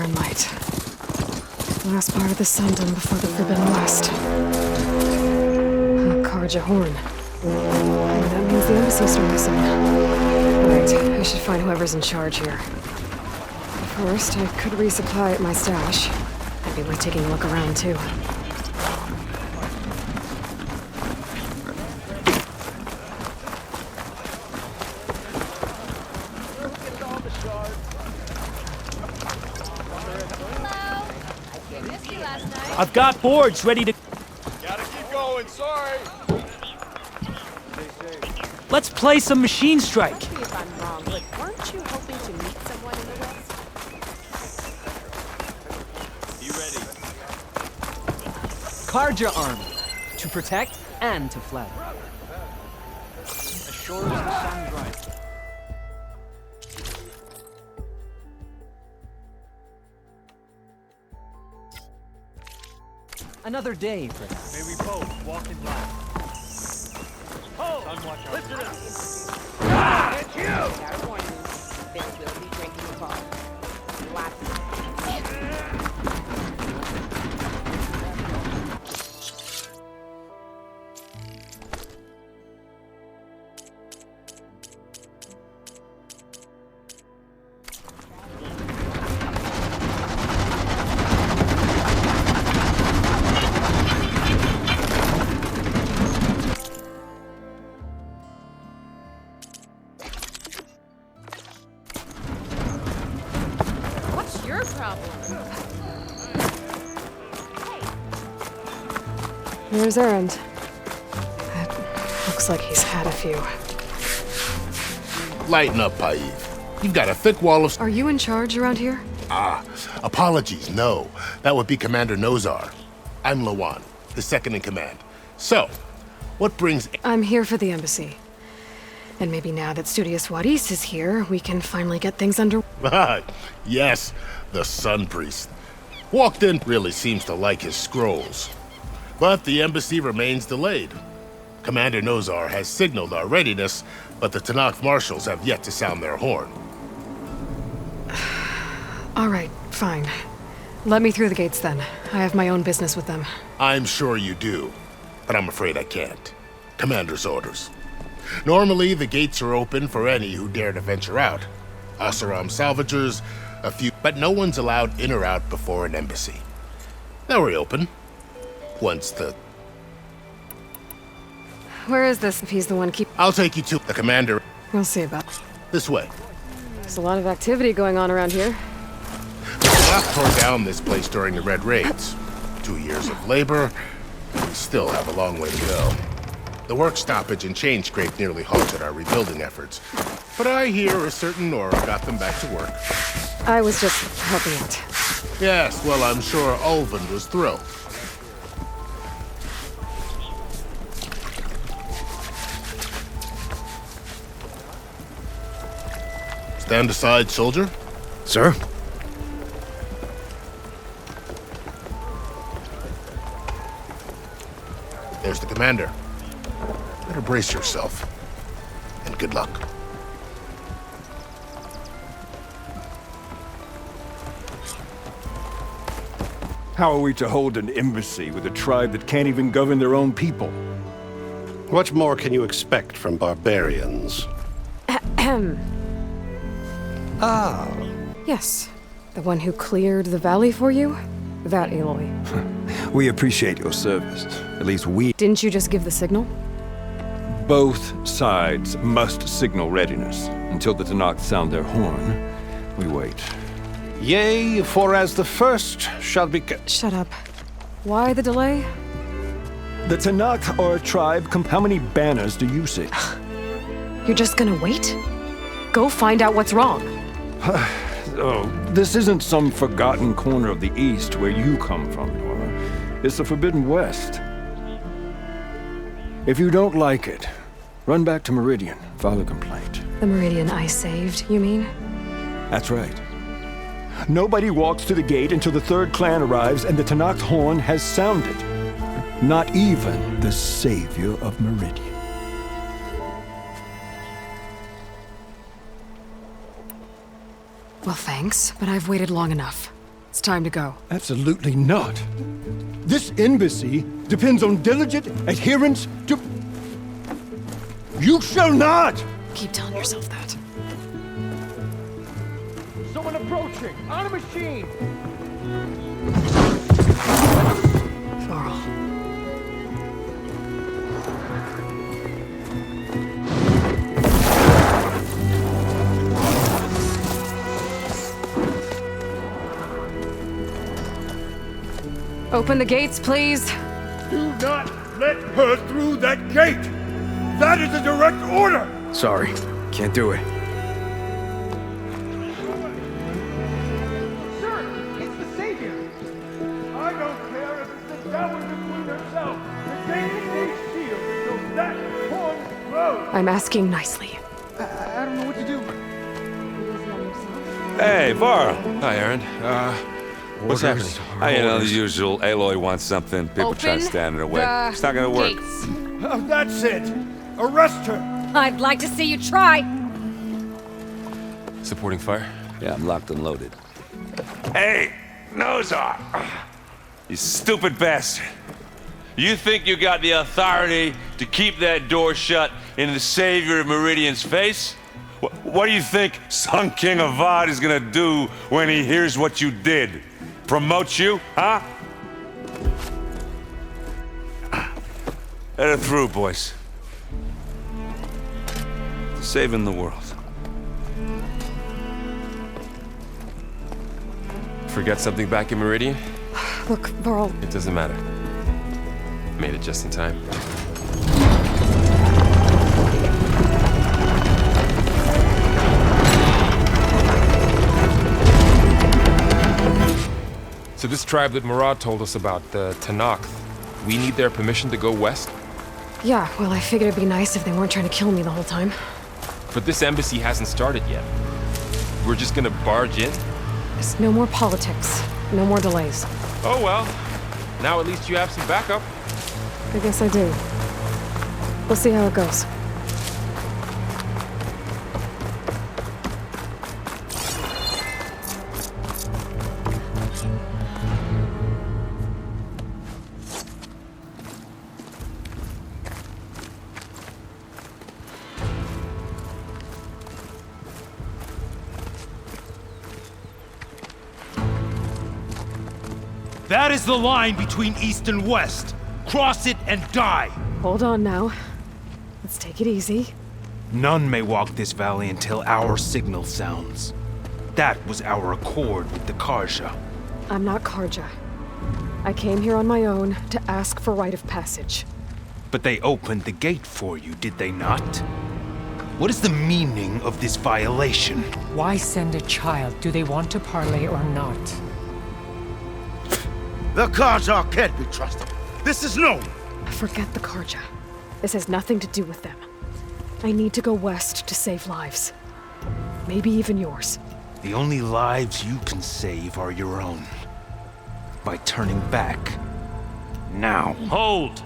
iron light. Last part of the sun done before the Forbidden West. Karja horn. And that means the embassy's starting soon. Right, I should find whoever's in charge here. First, I could resupply at my stash. Maybe worth taking a look around, too. I've got boards ready to... Gotta keep going, sorry. Let's play some machine strike. Correct me if I'm wrong, but weren't you hoping to meet someone in the West? You ready? Karja army. To protect and to flatter. As sure as the sun's rising. Another day, perhaps. May we both walk in line. Listen up. It's you! Gotta warn you, there will be drinking involved. Lots of Here's Errand. It looks like he's had a few. Lighten up, Paiv. You've got a thick wall of... Are you in charge around here? Apologies, no. That would be Commander Nozar. I'm Lawan, the second in command. So, what brings... I'm here for the embassy. And maybe now that Studious Wadis is here, we can finally get things under... Yes, the Sun Priest. Walked in, really seems to like his scrolls. But the embassy remains delayed. Commander Nozar has signaled our readiness, but the Tanakh marshals have yet to sound their horn. All right, fine. Let me through the gates then. I have my own business with them. I'm sure you do, but I'm afraid I can't. Commander's orders. Normally, the gates are open for any who dare to venture out. Asaram salvagers, a few, but no one's allowed in or out before an embassy. They'll reopen. Once the... Where is this if he's the one keep... I'll take you to the commander. We'll see about... This way. There's a lot of activity going on around here. The Tanakh tore down this place during the Red Raids. 2 years of labor. We still have a long way to go. The work stoppage and chain scrape nearly halted our rebuilding efforts. But I hear a certain Nora got them back to work. I was just helping out. Yes, well, I'm sure Ulvin was thrilled. Stand aside, soldier. Sir? There's the commander. Better brace yourself. And good luck. How are we to hold an embassy with a tribe that can't even govern their own people? What more can you expect from barbarians? Ahem. Ah. Yes. The one who cleared the valley for you? That Aloy. We appreciate your service. At least we... Didn't you just give the signal? Both sides must signal readiness. Until the Tanakh sound their horn, we wait. Yea, for as the first shall be... Shut up. Why the delay? The Tanakh are a tribe. How many banners do you see? You're just gonna wait? Go find out what's wrong. Oh, this isn't some forgotten corner of the East where you come from, Nora. It's the Forbidden West. If you don't like it, run back to Meridian, file a complaint. The Meridian I saved, you mean? That's right. Nobody walks to the gate until the third clan arrives and the Tanakh's horn has sounded. Not even the savior of Meridian. Well, thanks, but I've waited long enough. It's time to go. Absolutely not. This embassy depends on diligent adherence to... You shall not! Keep telling yourself that. Someone approaching! On a machine! Varl. Open the gates, please. Do not let her through that gate! That is a direct order! Sorry, can't do it. Sir, it's the Savior! I don't care if it's the Dowager Queen herself! The gate stays sealed until that horn blows! I'm asking nicely. I don't know what to do. Hey, Varl. Hi, Aaron. What's happening? You know, the usual. Aloy wants something. People try to stand in her way. It's not gonna work. That's it! Arrest her! I'd like to see you try. Supporting fire? Yeah, I'm locked and loaded. Hey, Nozar! You stupid bastard. You think you got the authority to keep that door shut in the Savior of Meridian's face? What do you think Sun King Avad is gonna do when he hears what you did? Promote you, huh? Let her through, boys. Saving the world. Forget something back in Meridian? Look, Varl. It doesn't matter. Made it just in time. So this tribe that Murad told us about, the Tanakh, we need their permission to go west? Yeah, well, I figured it'd be nice if they weren't trying to kill me the whole time. But this embassy hasn't started yet. We're just gonna barge in? There's no more politics. No more delays. Oh well. Now at least you have some backup. I guess I do. We'll see how it goes. That is the line between East and West. Cross it and die. Hold on now. Let's take it easy. None may walk this valley until our signal sounds. That was our accord with the Karja. I'm not Karja. I came here on my own to ask for rite of passage. But they opened the gate for you, did they not? What is the meaning of this violation? Why send a child? Do they want to parley or not? The Karja can't be trusted. This is known. Forget the Karja. This has nothing to do with them. I need to go west to save lives. Maybe even yours. The only lives you can save are your own. By turning back. Now. Hold!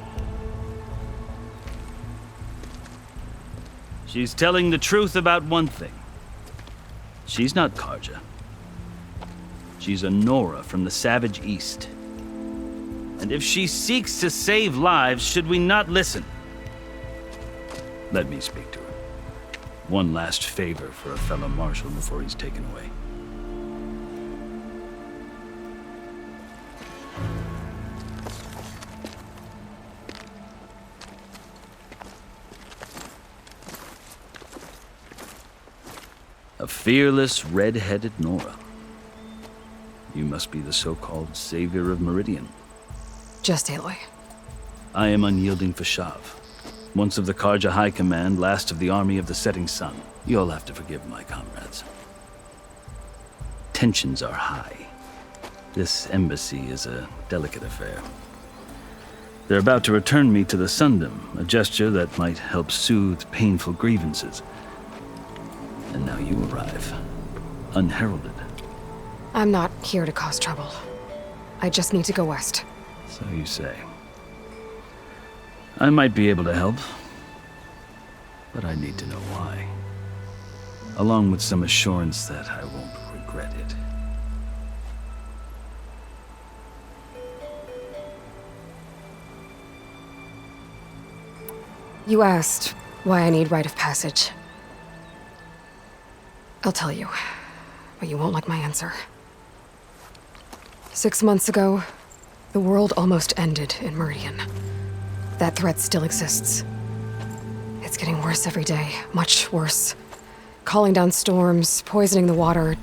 She's telling the truth about one thing. She's not Karja. She's a Nora from the Savage East. And if she seeks to save lives, should we not listen? Let me speak to her. One last favor for a fellow marshal before he's taken away. A fearless, red-headed Nora. You must be the so-called Savior of Meridian. Just Aloy. I am unyielding Fashav. Once of the Karja High Command, last of the army of the setting sun. You'll have to forgive my comrades. Tensions are high. This embassy is a delicate affair. They're about to return me to the Sundom, a gesture that might help soothe painful grievances. And now you arrive, unheralded. I'm not here to cause trouble. I just need to go west. So you say. I might be able to help, but I need to know why. Along with some assurance that I won't regret it. You asked why I need rite of passage. I'll tell you, but you won't like my answer. 6 months ago, the world almost ended in Meridian. That threat still exists. It's getting worse every day, much worse. Calling down storms, poisoning the water,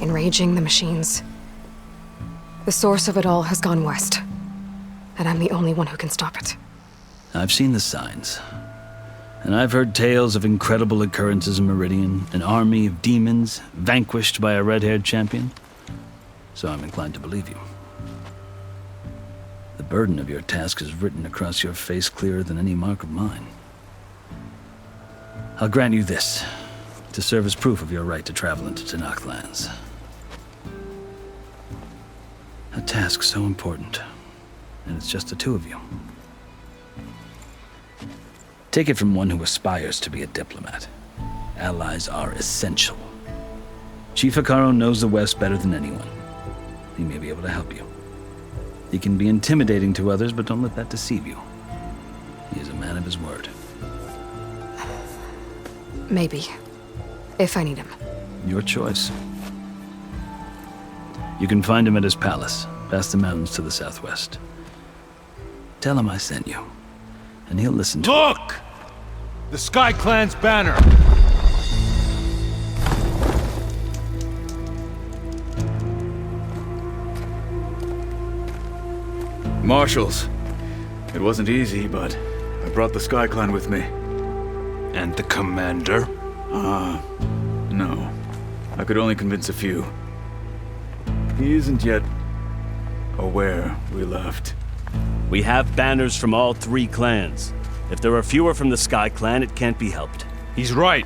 enraging the machines. The source of it all has gone west, and I'm the only one who can stop it. I've seen the signs. And I've heard tales of incredible occurrences in Meridian, an army of demons vanquished by a red-haired champion. So I'm inclined to believe you. The burden of your task is written across your face clearer than any mark of mine. I'll grant you this, to serve as proof of your right to travel into Tenakth lands. A task so important, and it's just the two of you. Take it from one who aspires to be a diplomat. Allies are essential. Chief Hekarro knows the West better than anyone. He may be able to help you. He can be intimidating to others, but don't let that deceive you. He is a man of his word. Maybe. If I need him. Your choice. You can find him at his palace, past the mountains to the southwest. Tell him I sent you, and he'll listen to Look! The Sky Clan's banner! Marshals. It wasn't easy, but I brought the Sky Clan with me. And the commander? No. I could only convince a few. He isn't yet aware we left. We have banners from all 3 clans. If there are fewer from the Sky Clan, it can't be helped. He's right.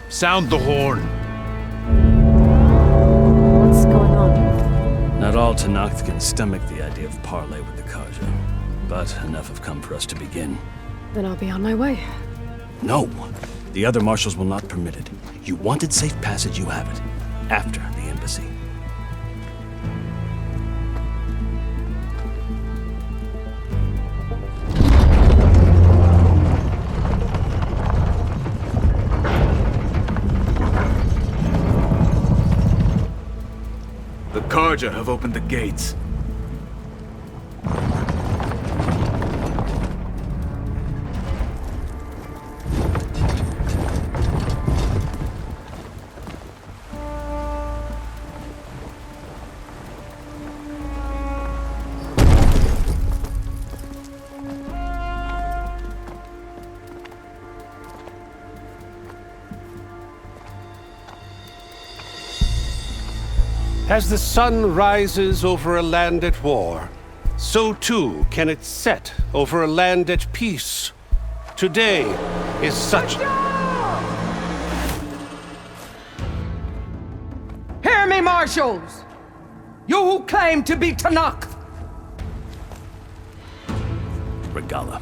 Sound the horn. What's going on? Not all Tenakth can stomach the idea of parley with the Karja, but enough have come for us to begin. Then I'll be on my way. No! The other marshals will not permit it. You wanted safe passage, you have it. After the embassy. The Karja have opened the gates. As the sun rises over a land at war, so too can it set over a land at peace. Today is such... Hear me, marshals! You who claim to be Tenakth! Regala.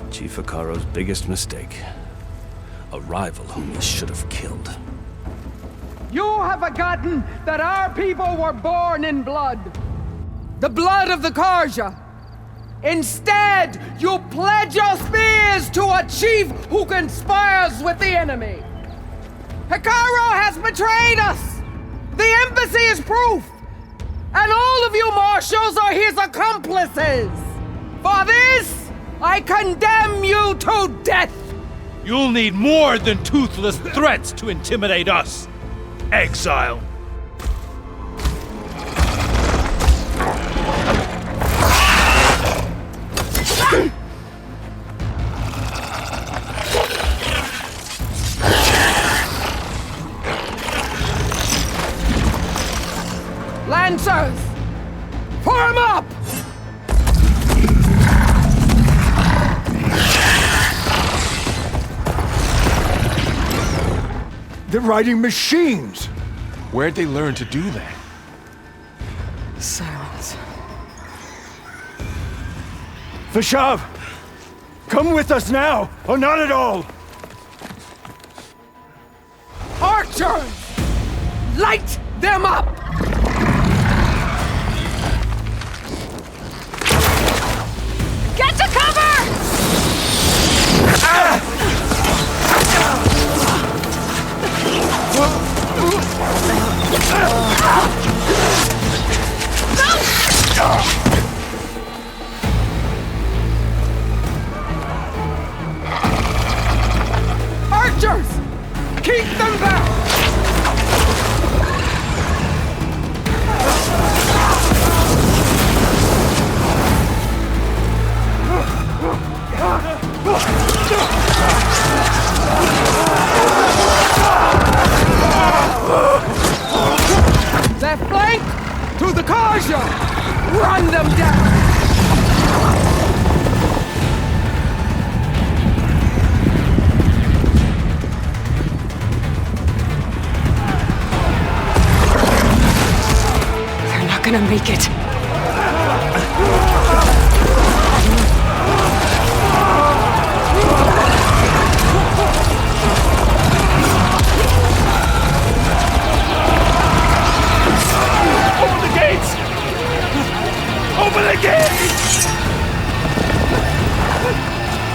Chief Hekarro's biggest mistake. A rival whom he should have killed. You have forgotten that our people were born in blood. The blood of the Karja. Instead, you pledge your spears to a chief who conspires with the enemy. Hekarro has betrayed us. The embassy is proof. And all of you marshals are his accomplices. For this, I condemn you to death. You'll need more than toothless threats to intimidate us. Exile. Lancers, form up! They're riding machines! Where'd they learn to do that? Silence. Vashav! Come with us now, or not at all! Archers! Light them up! Get to cover! break it. Open the gates! Open the gates!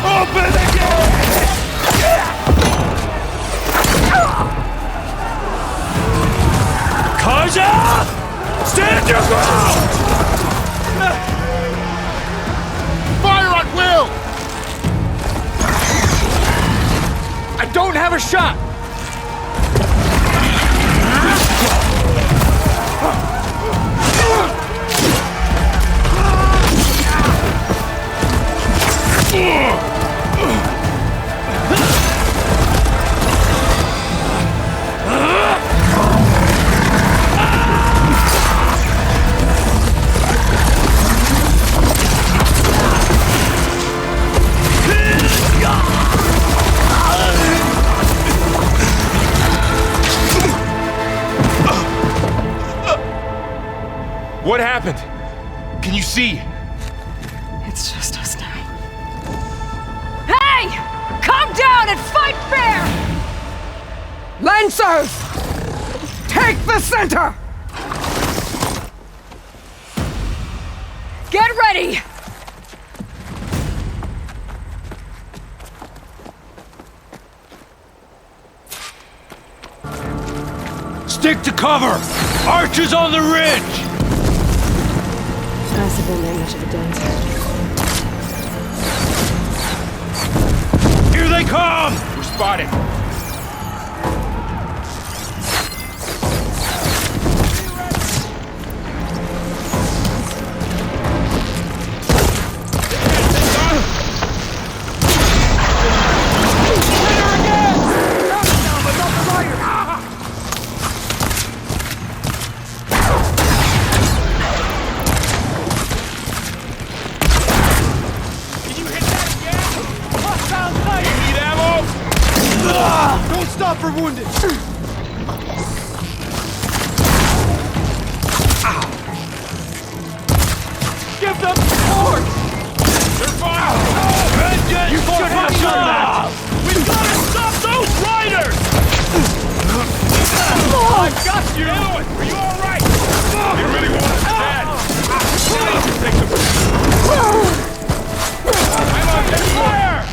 Open the gates! Kaja! Stand your ground! Fire at will! I don't have a shot! What happened? Can you see? It's just us now. Hey! Calm down and fight fair! Lancers! Take the center! Get ready! Stick to cover! Archers on the ridge! Must have been that much of a dent. Here they come! We're spotted. Don't stop for wounded! Give them support! They're fine! Vengeance! You should have shot that! We've got to stop those riders! I've got you! Are you alright? You really want us dead? Take the... I'm on the fire!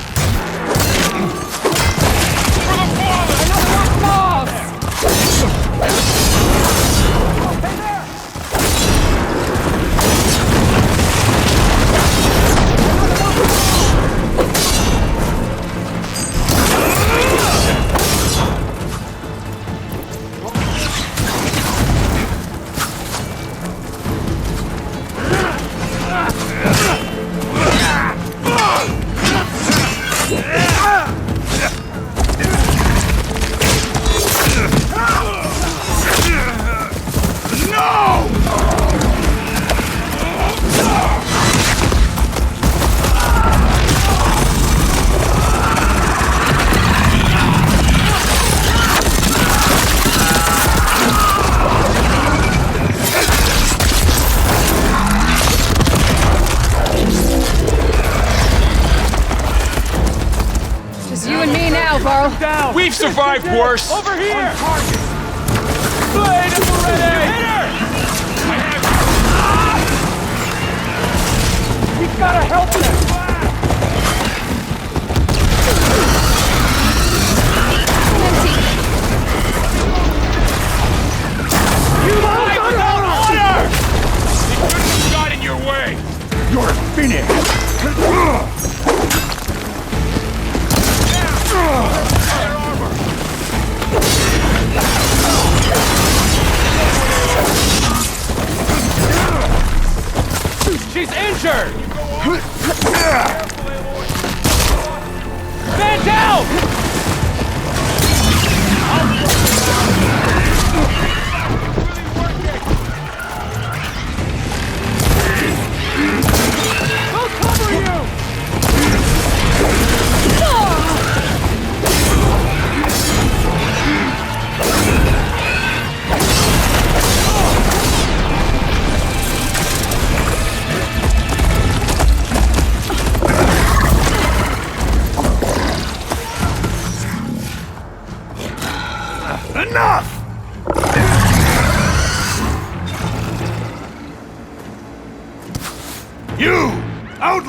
For the fallen! We've survived worse! Over here! Blade at the ready! Hit her! We've got to help them! You fight without honor! It couldn't have got in your way! You're finished! She's injured!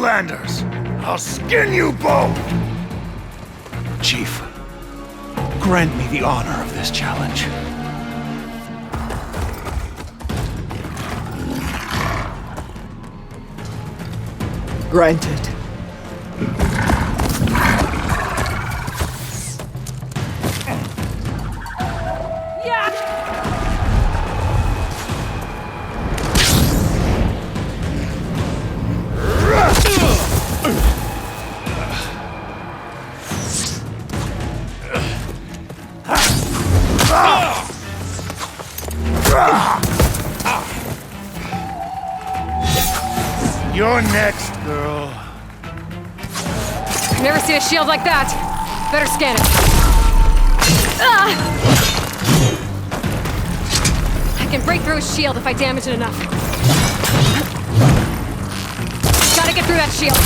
Outlanders! I'll skin you both! Chief, grant me the honor of this challenge. Granted. You're next, girl. I've never seen a shield like that. Better scan it. Ah! I can break through his shield if I damage it enough. Gotta get through that shield.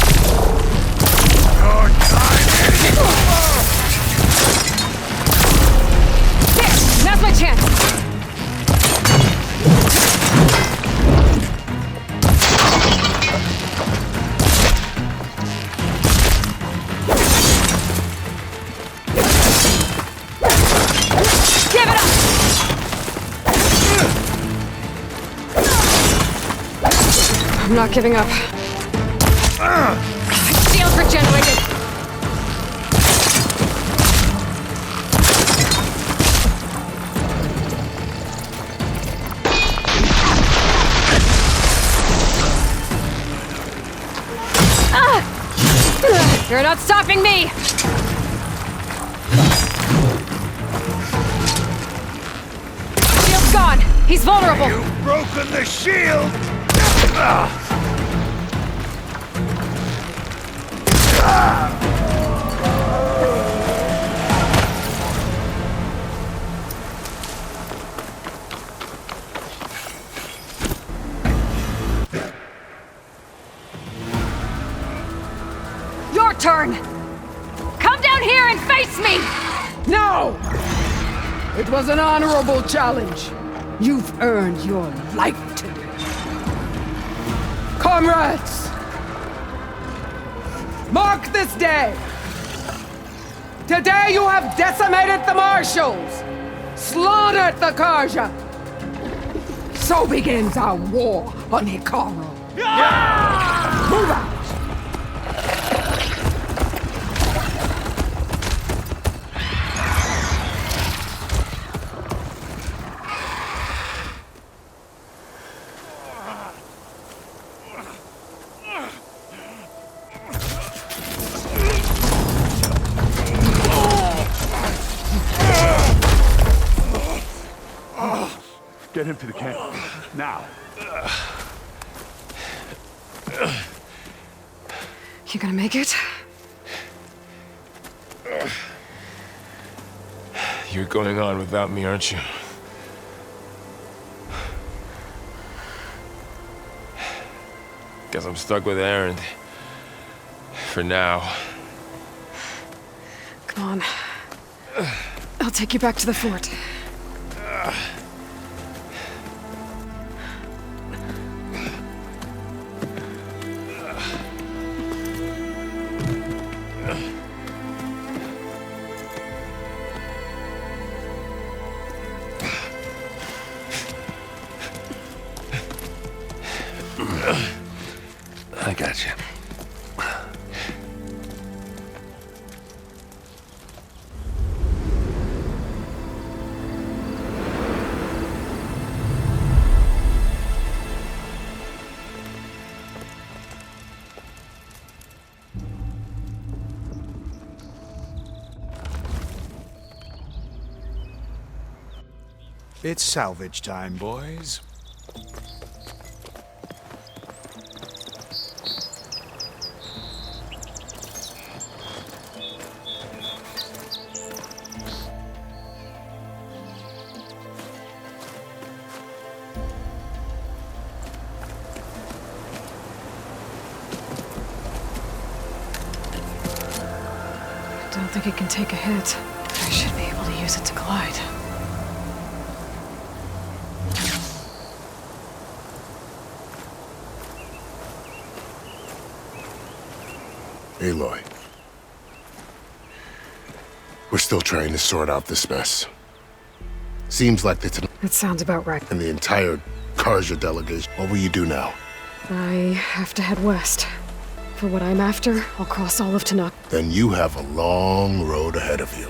There! Now's my chance! I'm not giving up. Shield regenerated! You're not stopping me! Shield's gone! He's vulnerable! You've broken the shield! Your turn! Come down here and face me! No! It was an honorable challenge. You've earned your life today. Comrades! Mark this day! Today you have decimated the Marshals! Slaughtered the Karja! So begins our war on Hikaru. Move out! Get him to the camp. Now. You gonna make it? You're going on without me, aren't you? Guess I'm stuck with Aaron. For now. Come on. I'll take you back to the fort. I got you. It's salvage time, boys. I don't think it can take a hit. I should be able to use it to glide. Aloy. We're still trying to sort out this mess. Seems like the That sounds about right. and the entire Karja delegation. What will you do now? I have to head west. For what I'm after, I'll cross all of Tanakh. Then you have a long road ahead of you.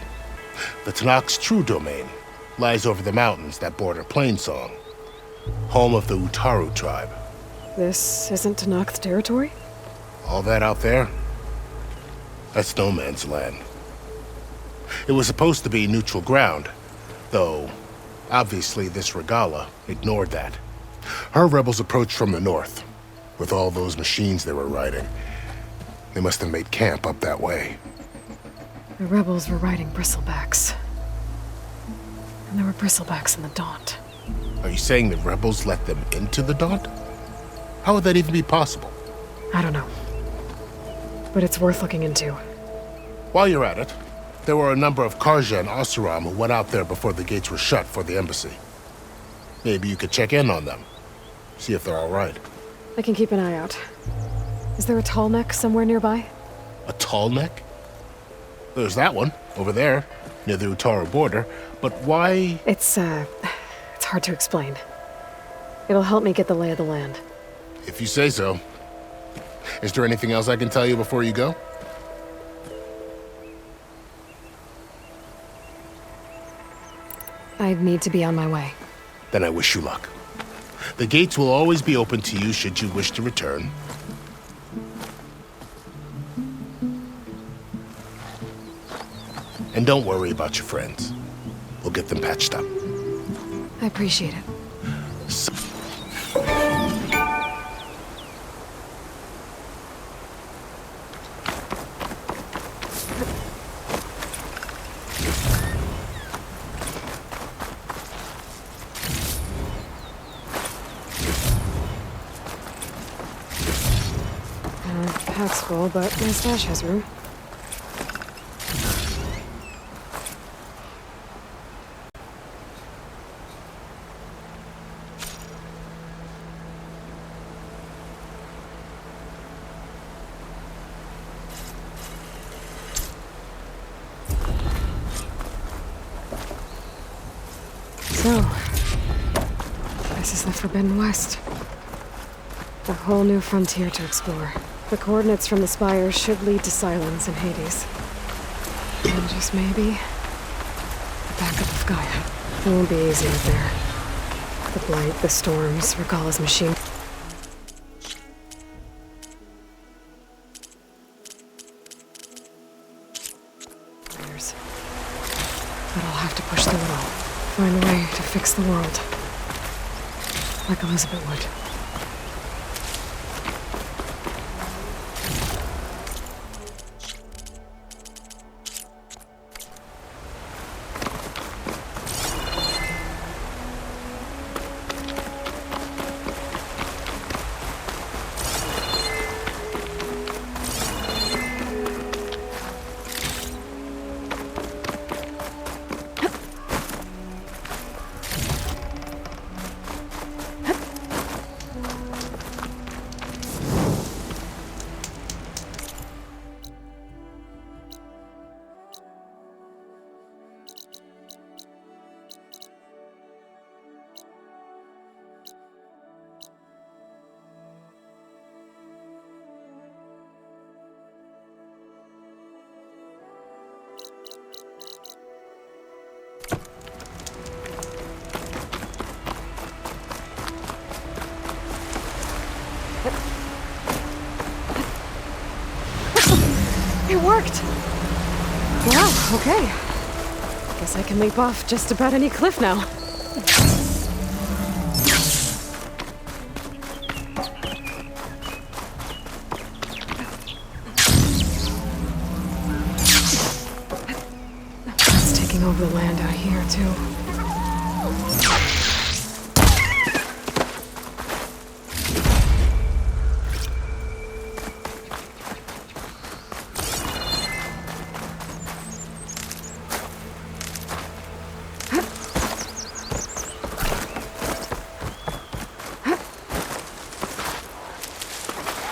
The Tanakh's true domain lies over the mountains that border Plainsong, home of the Utaru tribe. This isn't Tanakh's territory? All that out there? That's no man's land. It was supposed to be neutral ground, though obviously this Regala ignored that. Her rebels approached from the north, with all those machines they were riding. They must have made camp up that way. The rebels were riding bristlebacks. And there were bristlebacks in the Daunt. Are you saying the rebels let them into the Daunt? How would that even be possible? I don't know. But it's worth looking into. While you're at it, there were a number of Karja and Oseram who went out there before the gates were shut for the embassy. Maybe you could check in on them. See if they're all right. I can keep an eye out. Is there a tall neck somewhere nearby? A tall neck? There's that one, over there, near the Utaru border. But why? It's hard to explain. It'll help me get the lay of the land. If you say so. Is there anything else I can tell you before you go? I need to be on my way. Then I wish you luck. The gates will always be open to you should you wish to return. And don't worry about your friends. We'll get them patched up. I appreciate it. Pack's full, but my stash has room. So, this is the Forbidden West. A whole new frontier to explore. The coordinates from the spires should lead to Silence and Hades. And just maybe, the backup of Gaia. It won't be easy out there. The blight, the storms, Regala's machine. But I'll have to push through it all. Find a way to fix the world. Like Elizabeth would. It worked! Wow, okay. Guess I can leap off just about any cliff now. It's taking over the land out here, too.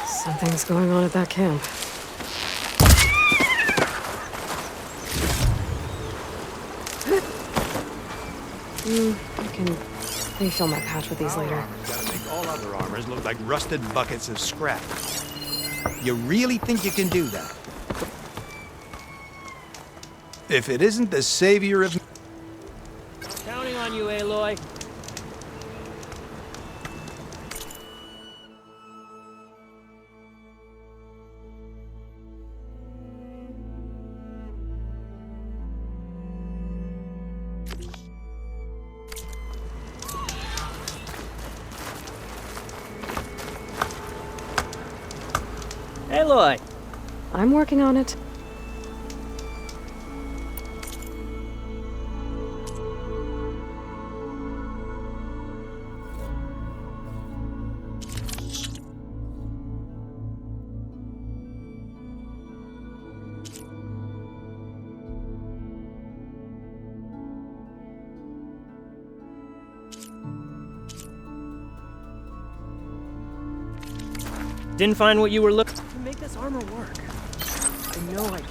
Something's going on at that camp. I can refill my patch with these later. Gotta make all other armors look like rusted buckets of scrap. You really think you can do that? If it isn't the savior of... Counting on you, Aloy. Aloy! I'm working on it. Didn't find what you were looking to make this armor work. I know I can.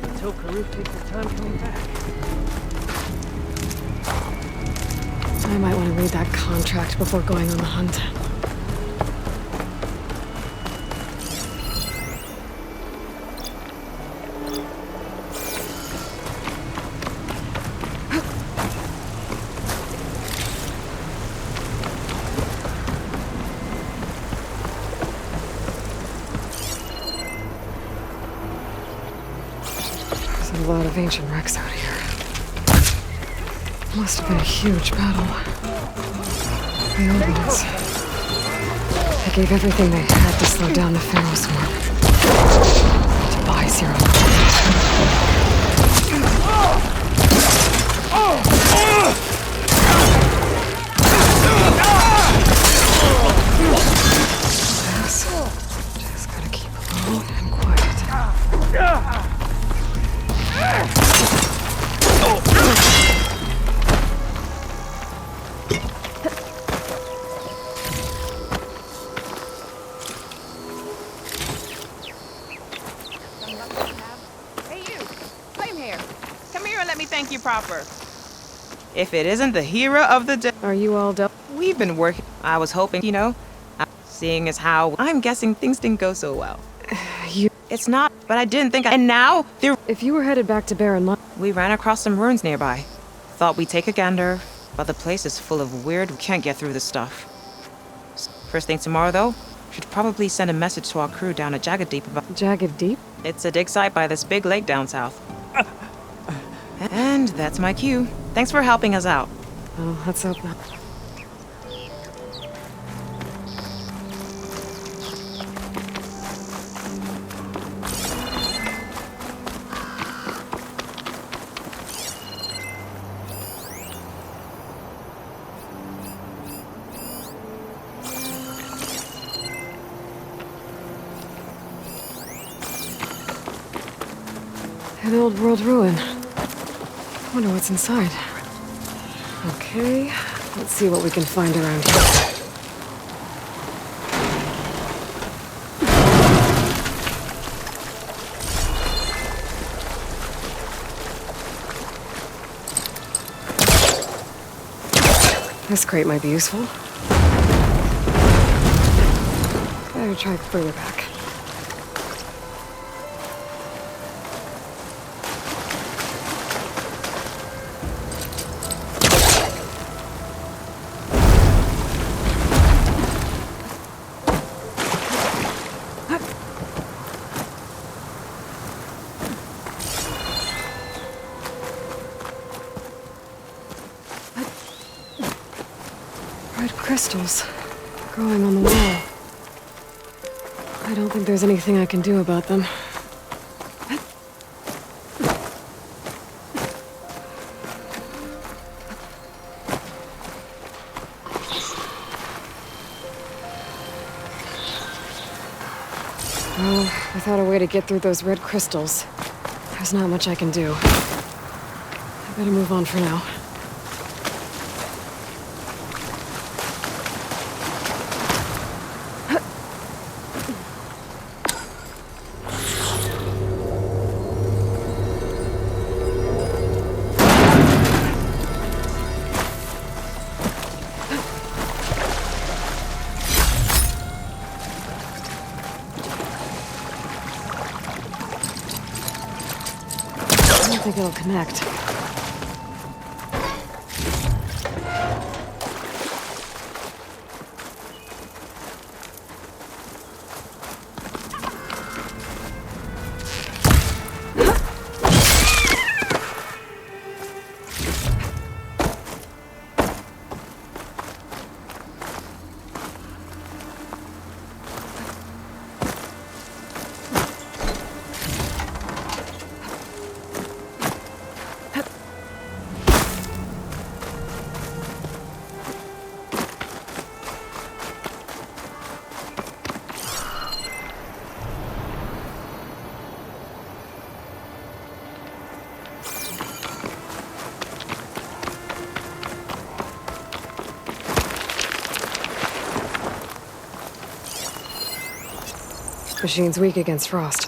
Until Karuk takes her time coming back. I might want to read that contract before going on the hunt. There's a lot of ancient wrecks out here. Must have been a huge battle. The Omens. They gave everything they had to slow down the Pharaoh swarm. To buy Zero. Just gotta keep low and quiet. Hey, you. Flame hair. Come here and let me thank you proper. If it isn't the hero of the day. Are you all done? We've been working. I was hoping, you know, seeing as how I'm guessing things didn't go so well. It's not, but I didn't think and now there. If you were headed back to Baron Lund, we ran across some ruins nearby. Thought we'd take a gander, but the place is full of weird. We can't get through this stuff. First thing tomorrow, though, should probably send a message to our crew down at Jagged Deep about. Jagged Deep? It's a dig site by this big lake down south. And that's my cue. Thanks for helping us out. Oh, let's hope not. An old world ruin. Wonder what's inside. Okay, let's see what we can find around here. This crate might be useful. Better try further back. crystals growing on the wall. I don't think there's anything I can do about them. Well, without a way to get through those red crystals, there's not much I can do. I better move on for now. I don't think it'll connect. Machine's weak against frost.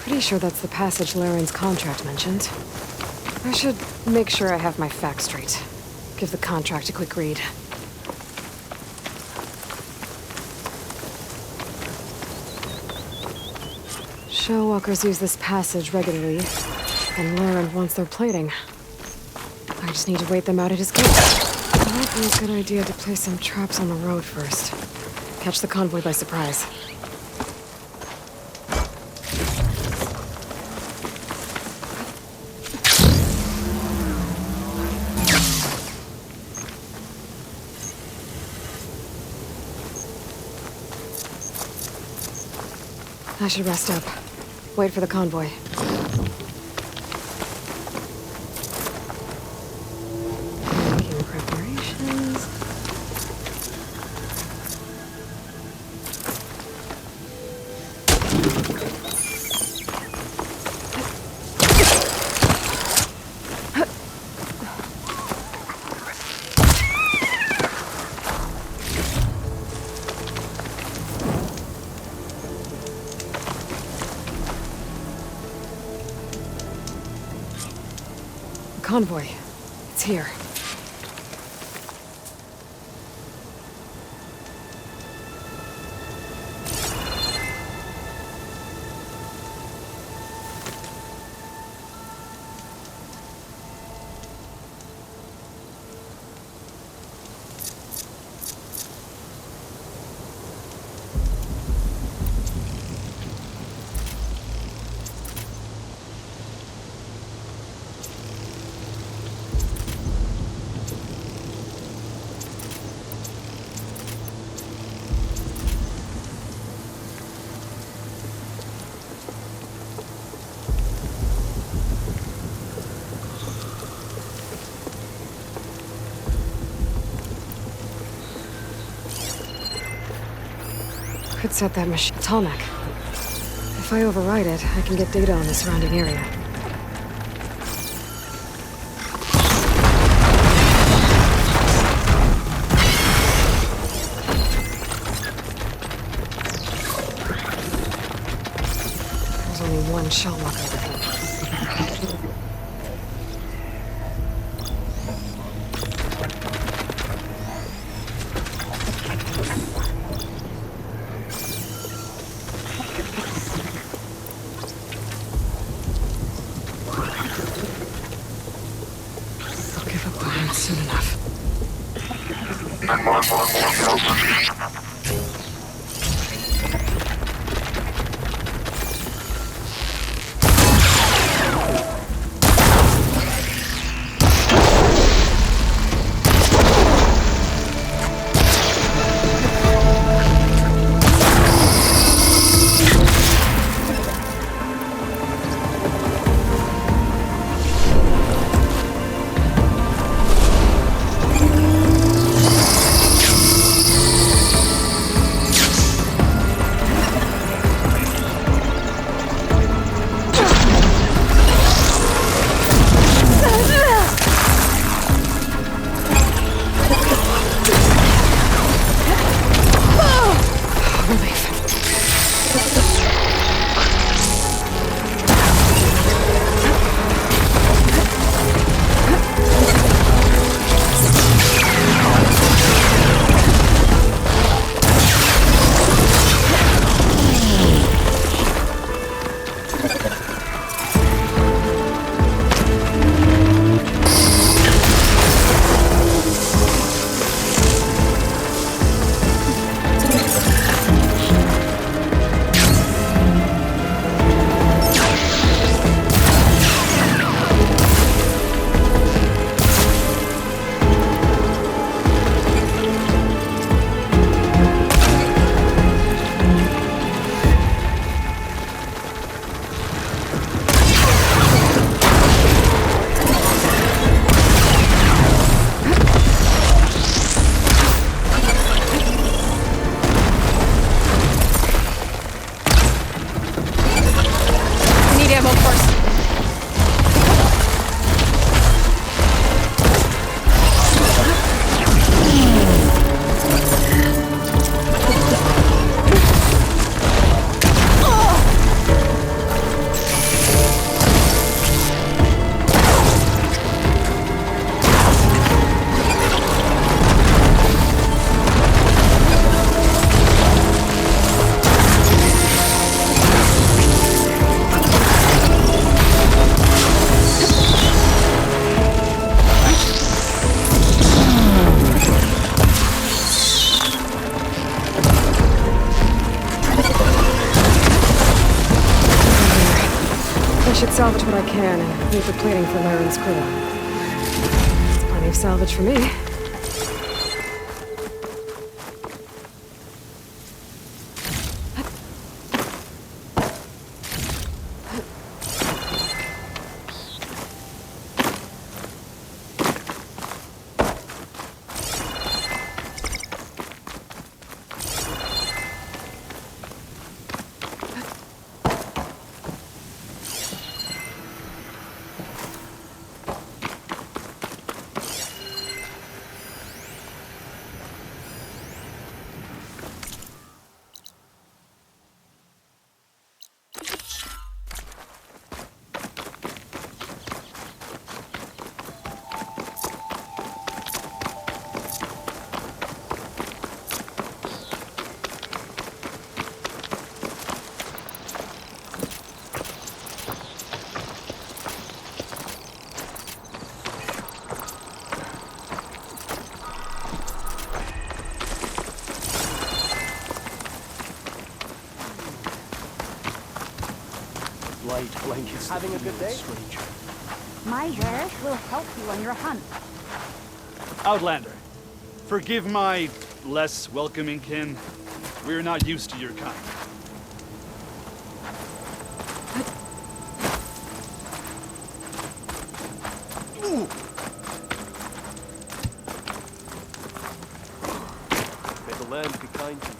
Pretty sure that's the passage Laren's contract mentioned. I should make sure I have my facts straight. Give the contract a quick read. Shellwalkers use this passage regularly, and Lauren wants their plating. I just need to wait them out at his gate. It might be a good idea to place some traps on the road first. Catch the convoy by surprise. I should rest up. Wait for the convoy. Making preparations. Convoy. It's here. Could set that machine. Tallneck. If I override it, I can get data on the surrounding area. There's only one Shellwalker with him. Soon enough. should salvage what I can and leave the plating for Laren's crew. It's plenty of salvage for me. Light blankets. Having a good day? Stranger. My wares will help you on your hunt. Outlander, forgive my less welcoming kin. We're not used to your kind. Ooh. May the land be kind to you.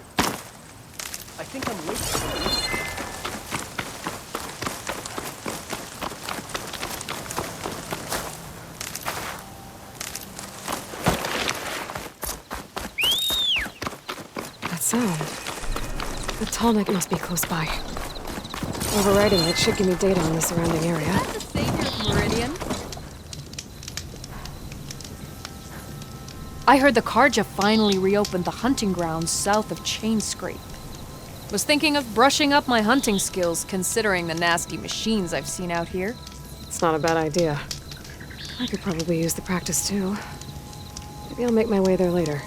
I think I'm late today. Sound. The tall neck must be close by. Overriding it should give me data on the surrounding area. The savior of Meridian. I heard the Karja finally reopened the hunting grounds south of Chainscrape. Was thinking of brushing up my hunting skills, considering the nasty machines I've seen out here. It's not a bad idea. I could probably use the practice too. Maybe I'll make my way there later.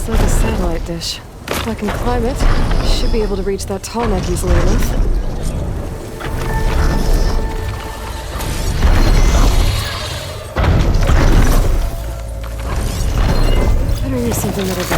Like a satellite dish. If I can climb it, I should be able to reach that tall neck easily enough. Better use something that'll go.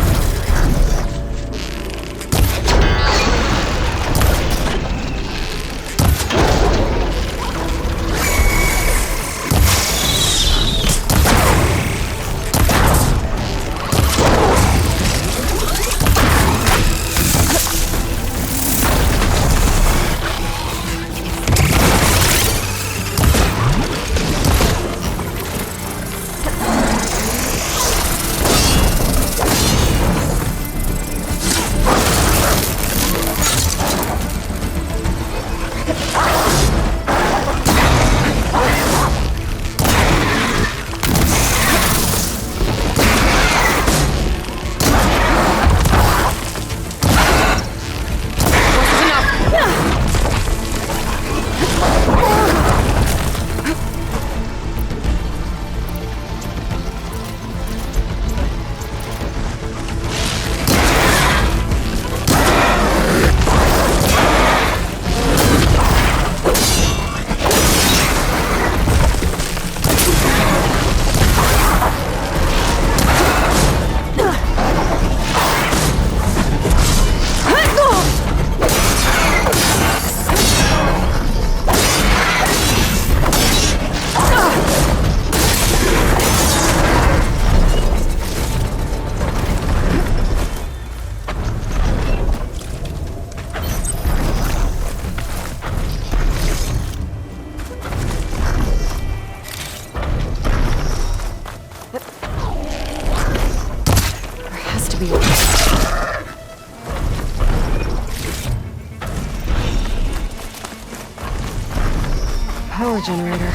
Power generator.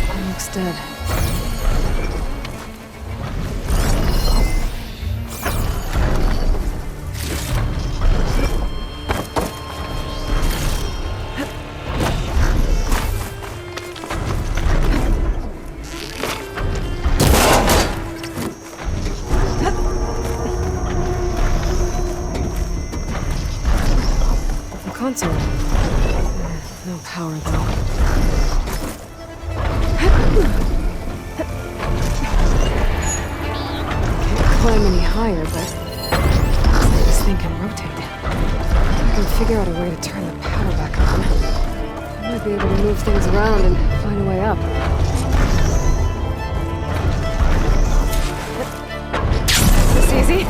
It looks dead. console. No power, though. Can't climb any higher, but looks like this thing can rotate. I can figure out a way to turn the power back on. I might be able to move things around and find a way up. Is this easy?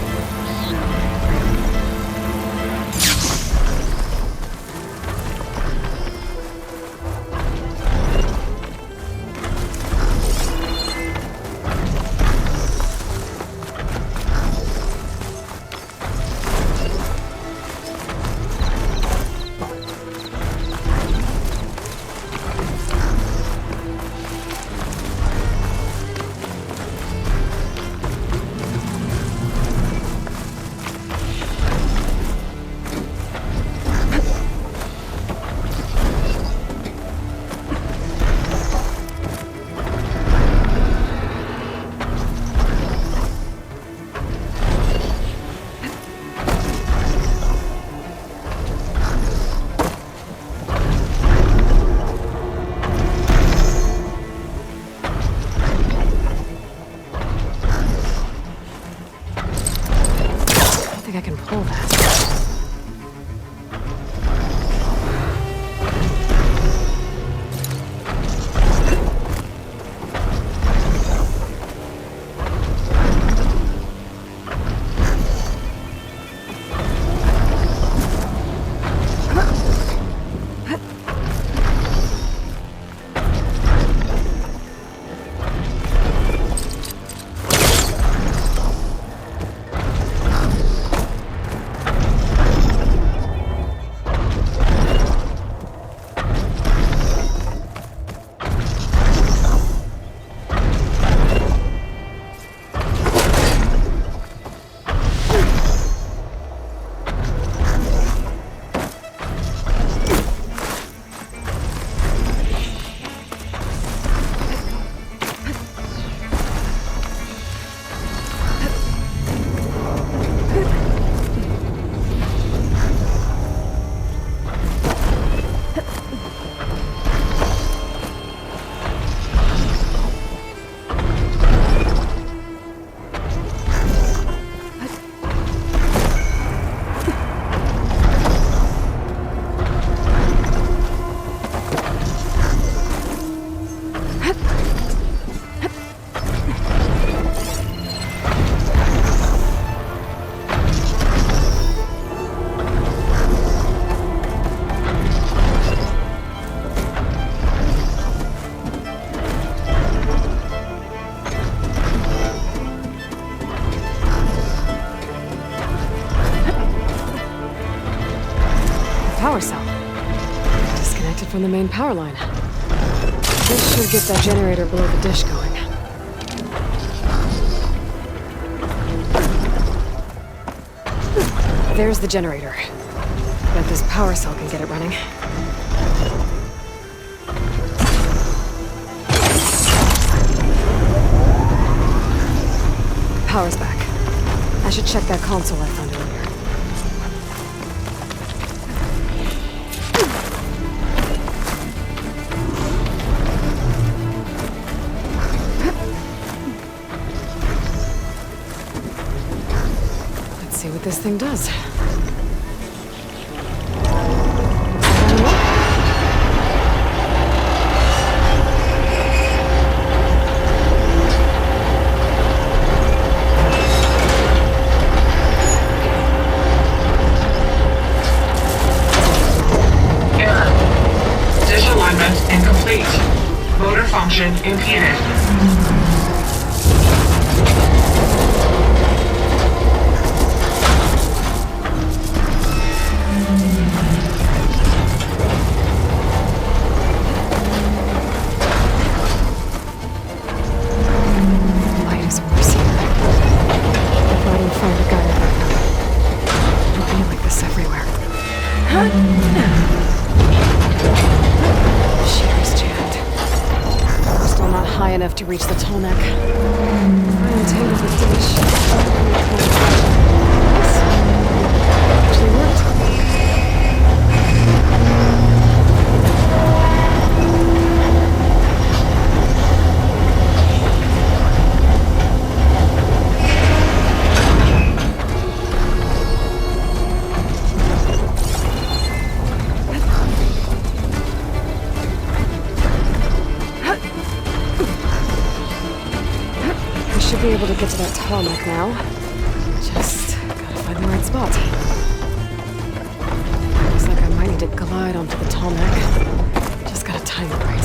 I can pull that. Power cell. Disconnected from the main power line. This should get that generator below the dish going. There's the generator. Bet this power cell can get it running. Power's back. I should check that console I found earlier. Let's see what this thing does. Incomplete. Motor function impeded. Light is worse here. If I don't find a guy right now, it'll be like this everywhere. Still not high enough to reach the tall neck. I untangled the dish. Actually worked. Should be able to get to that tarmac now. Just gotta find the right spot. Looks like I might need to glide onto the tarmac. Just gotta time it right.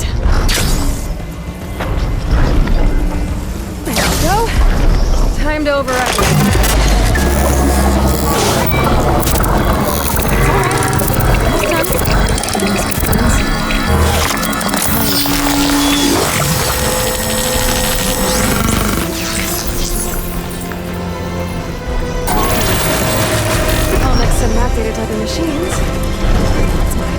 There we go. Time to override it. I'll mix some map data type of machines. That's mine.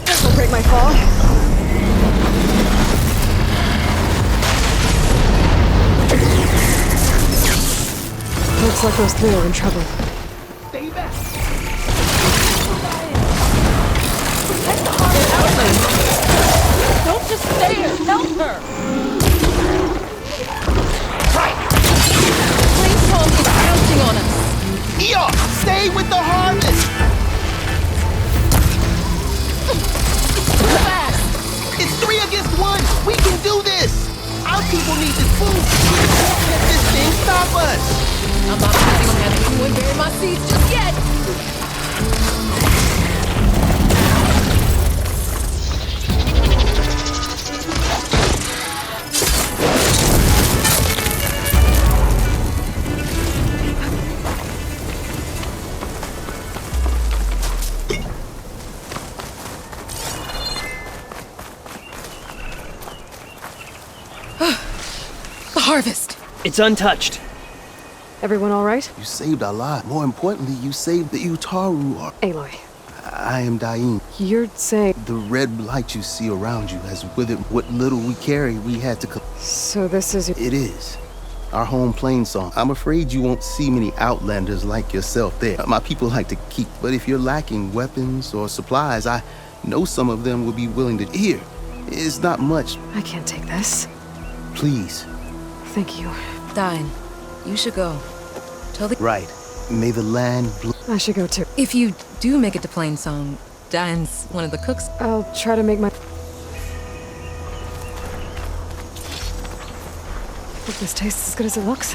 This'll break my fall. Looks like those three are in trouble. Stay back! Protect the heart of Outland! Don't just stay here! Help her! Right! Planeswalk is counting on us! Eeyore, stay with the harvest! Fast! It's 3 against 1! We can do this! Our people need this food! We can't let this thing stop us! I'm not planning on having anyone bury my seeds just yet! The harvest! It's untouched. Everyone all right? You saved our lives. More importantly, you saved the Utaru. Aloy, I am Dain. you're saying... The red light you see around you has withered what little we carry. We had to... So this is... It is. Our home plain song. I'm afraid you won't see many outlanders like yourself there. My people like to keep, but if you're lacking weapons or supplies, I know some of them will be willing to... Here, it's not much. I can't take this. Please. Thank you. Dine, you should go. Tell the... Right. May the land... I should go too. If you do make it to Plainsong, Dine's one of the cooks. I'll try to make my... Hope this tastes as good as it looks.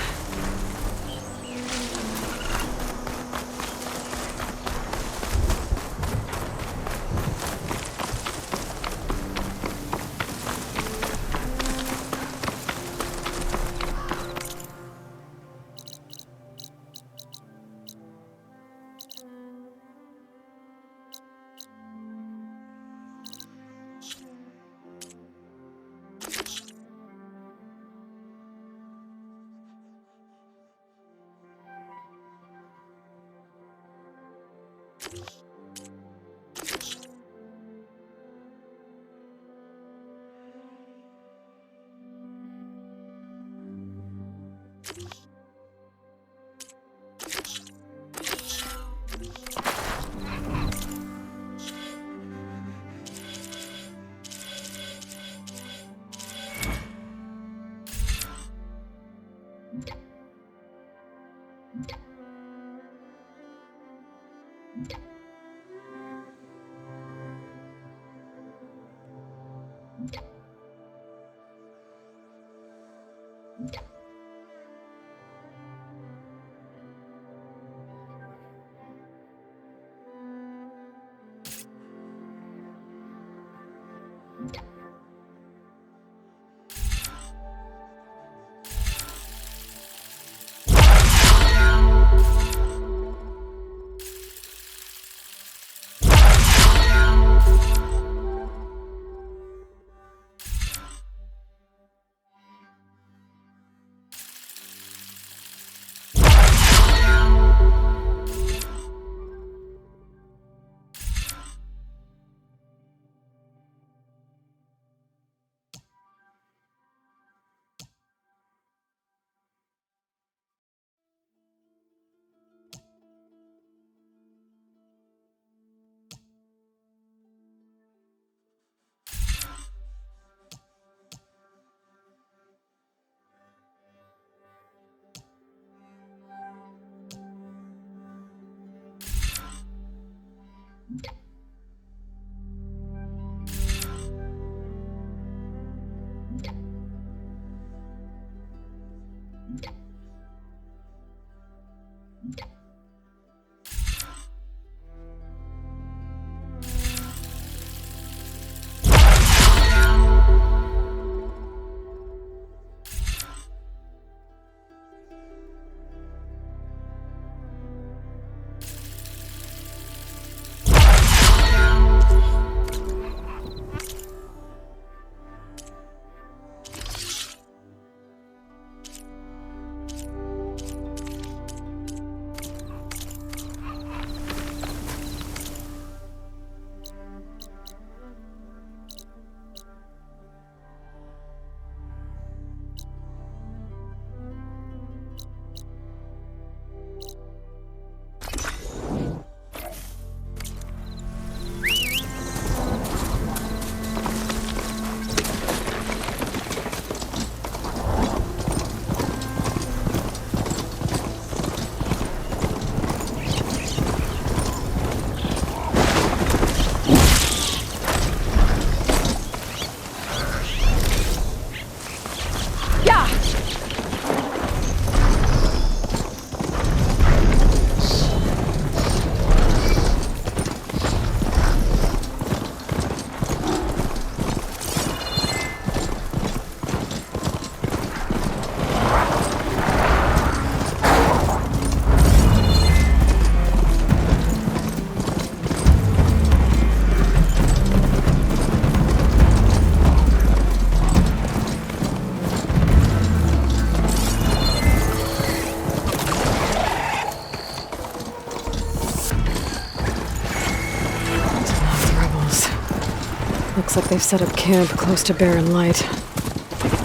Looks like they've set up camp close to Barren Light.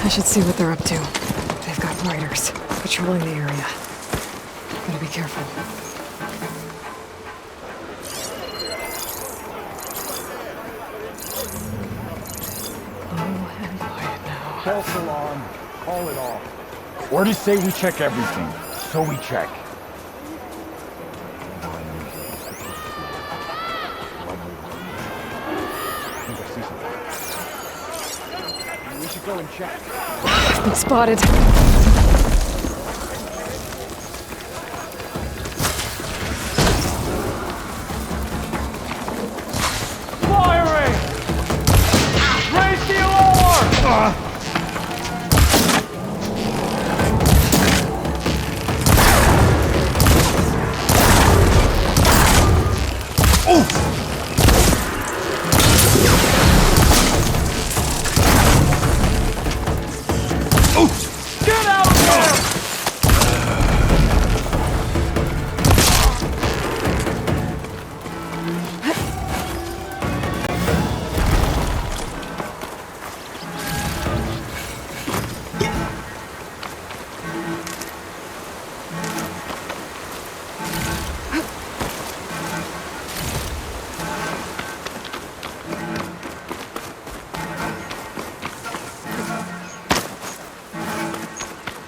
I should see what they're up to. They've got riders patrolling the area. Gotta be careful. Low and quiet now. False alarm. Call it off. Orders say we check everything, so we check. We should go and check. I've been spotted. Firing! Raise the alarm! Get out of there!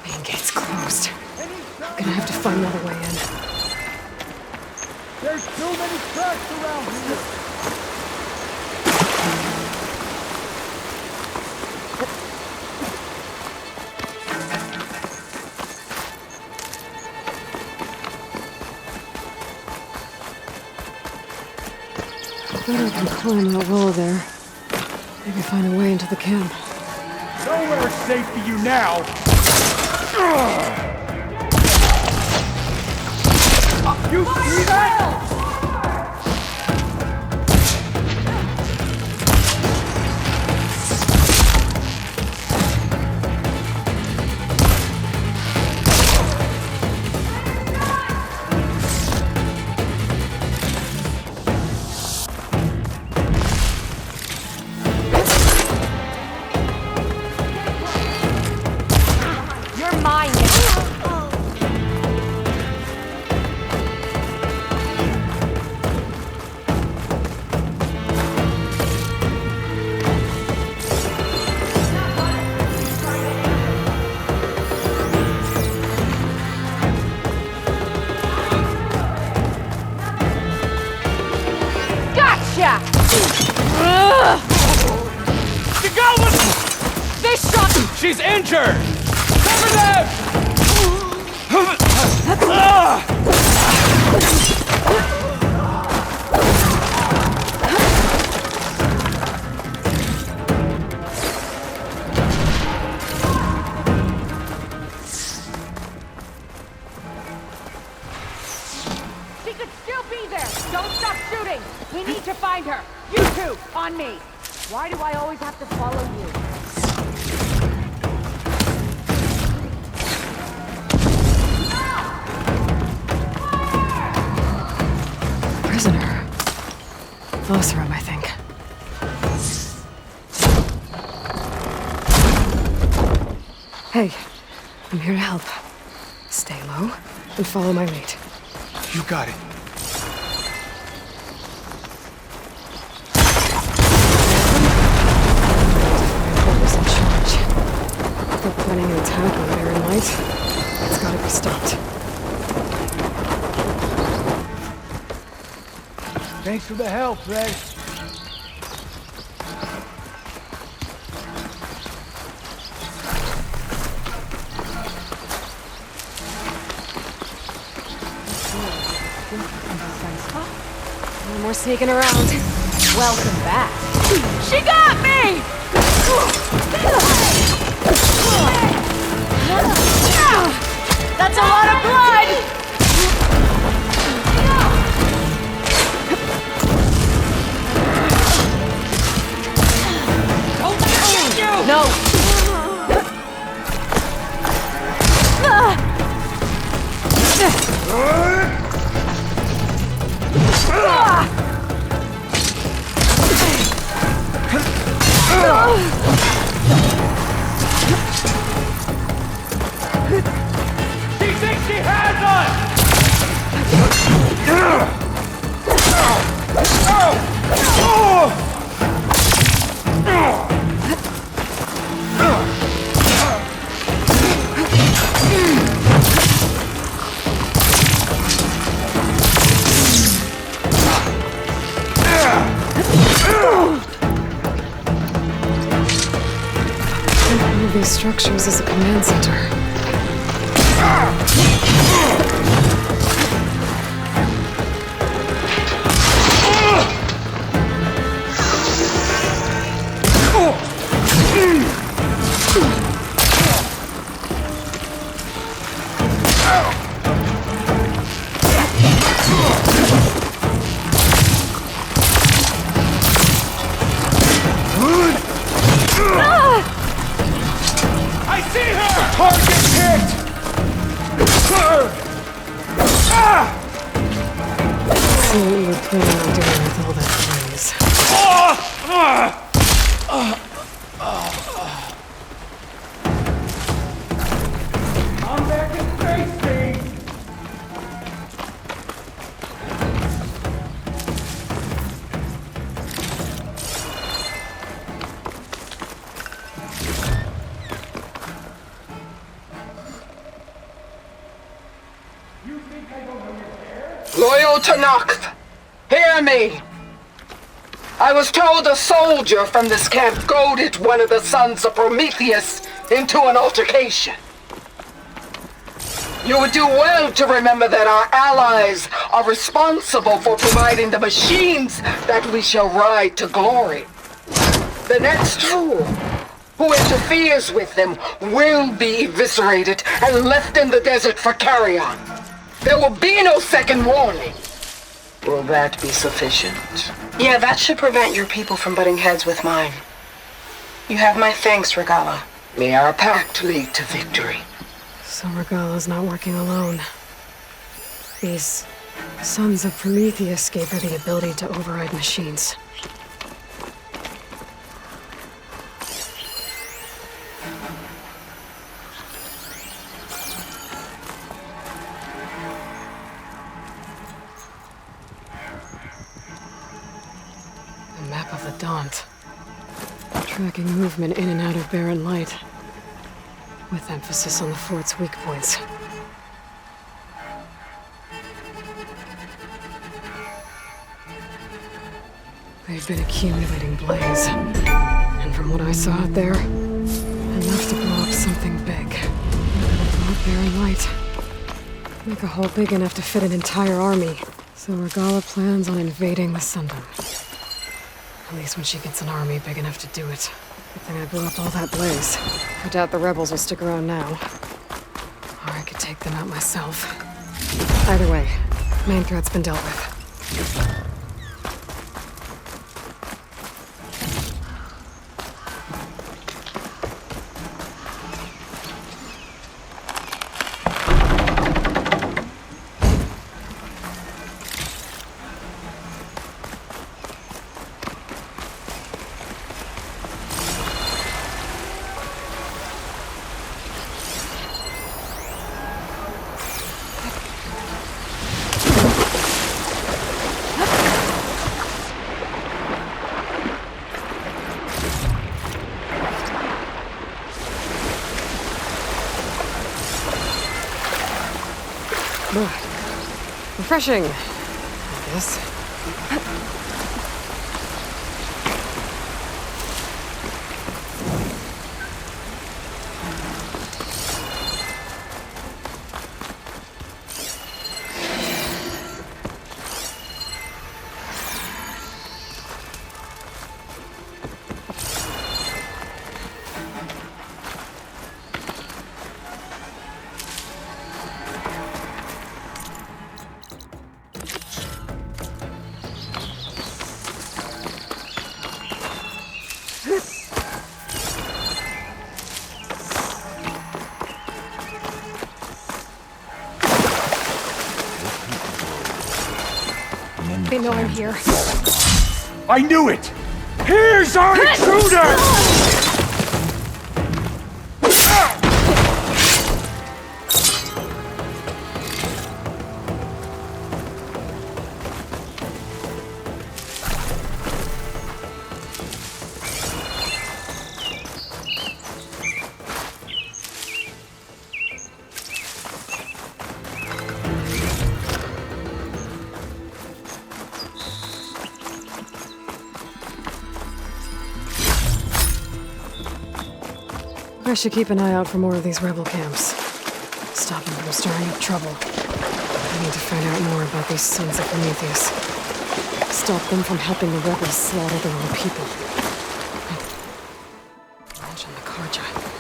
Main gate's closed. I'm gonna have to find another way in. There's too many tracks around here. I bet I can climb that wall there. Maybe find a way into the camp. Nowhere's safe for you now. You see that? You're mine now. Gotcha! You got one! They shot! She's injured! Cover them! She could still be there! Don't stop shooting! We need to find her! You two, on me! Why do I always have to follow you? Prisoner. Vossram, I think. Hey, I'm here to help. Stay low and follow my lead. You got it. Whoever's in charge. They're planning an attack on Barren Light. It's gotta be stopped. Thanks for the help, Ray. No more sneaking around. Welcome back. She got me! That's a lot of blood! Don't let her get you! No! She thinks she has us! One of these structures is a command center. I see her! Target hit! See what you were planning on doing with all that blaze. I'm back in space, Steve! Loyal Tanakh, hear me! I was told a soldier from this camp goaded one of the sons of Prometheus into an altercation. You would do well to remember that our allies are responsible for providing the machines that we shall ride to glory. The next fool who interferes with them will be eviscerated and left in the desert for carrion. There will be no second warning. Will that be sufficient? Yeah, that should prevent your people from butting heads with mine. You have my thanks, Regala. May our pact lead to victory. So Regala's not working alone. These sons of Prometheus gave her the ability to override machines. A map of the Daunt. Tracking movement in and out of barren light, with emphasis on the fort's weak points. They've been accumulating blaze, and from what I saw out there, enough to blow up something big. Not barren light. Make a hole big enough to fit an entire army. So Regala plans on invading the Sundom. At least when she gets an army big enough to do it. Good thing I blew up all that blaze. I doubt the rebels will stick around now. Or I could take them out myself. Either way, main threat's been dealt with. Refreshing, I guess. They know I'm here. I knew it! Here's our intruder! I should keep an eye out for more of these rebel camps. Stop them from stirring up trouble. I need to find out more about these sons of Prometheus. Stop them from helping the rebels slaughter their own people. Mention the Karja.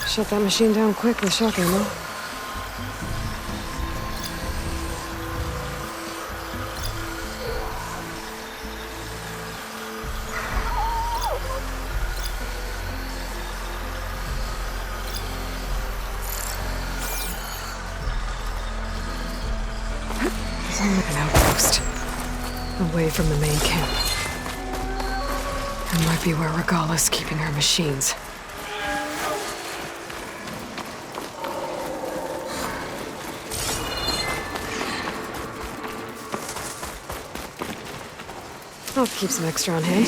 Shut that machine down quick with shock ammo. It's like an outpost, away from the main camp. It might be where Regala's keeping her machines. I'll keep some extra on hand.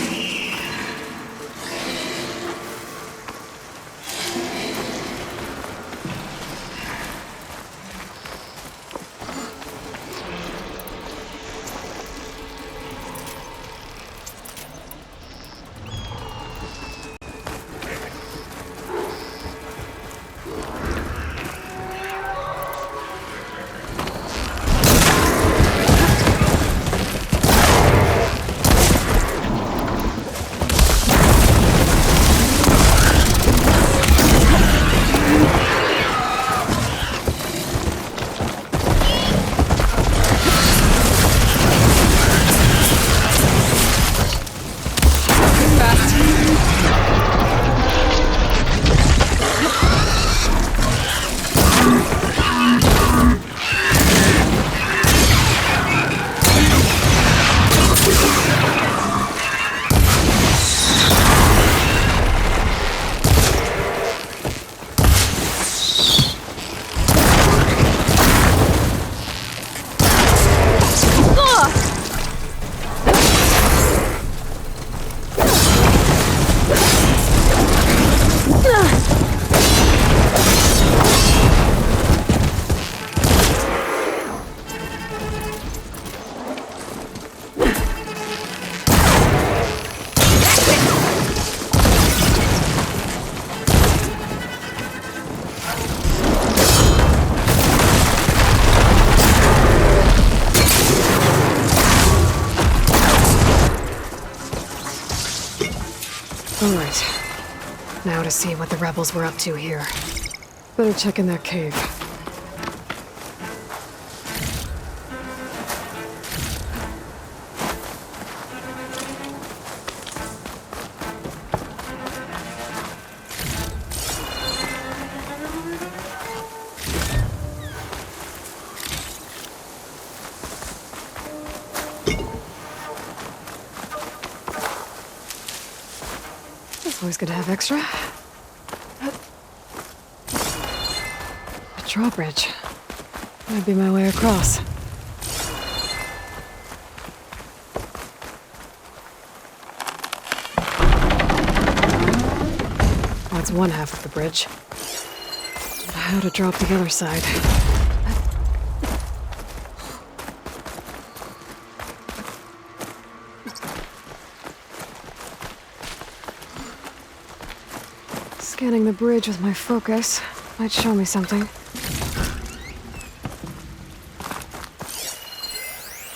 Alright. Now to see what the rebels were up to here. Better check in that cave. Always good to have extra. A drawbridge. Might be my way across. That's one half of the bridge. How to drop the other side. Scanning the bridge with my focus might show me something.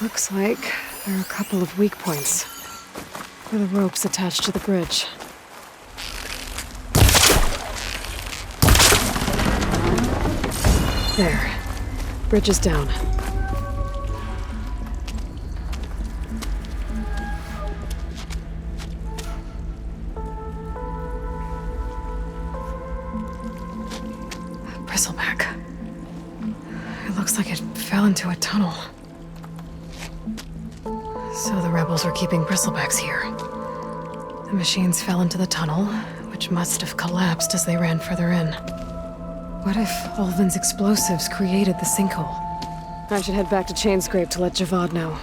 Looks like there are a couple of weak points for the ropes attached to the bridge. There. Bridge is down. Bristleback. It looks like it fell into a tunnel. So the rebels are keeping bristlebacks here. The machines fell into the tunnel, which must have collapsed as they ran further in. What if Ulvin's explosives created the sinkhole? I should head back to Chainscrape to let Javad know.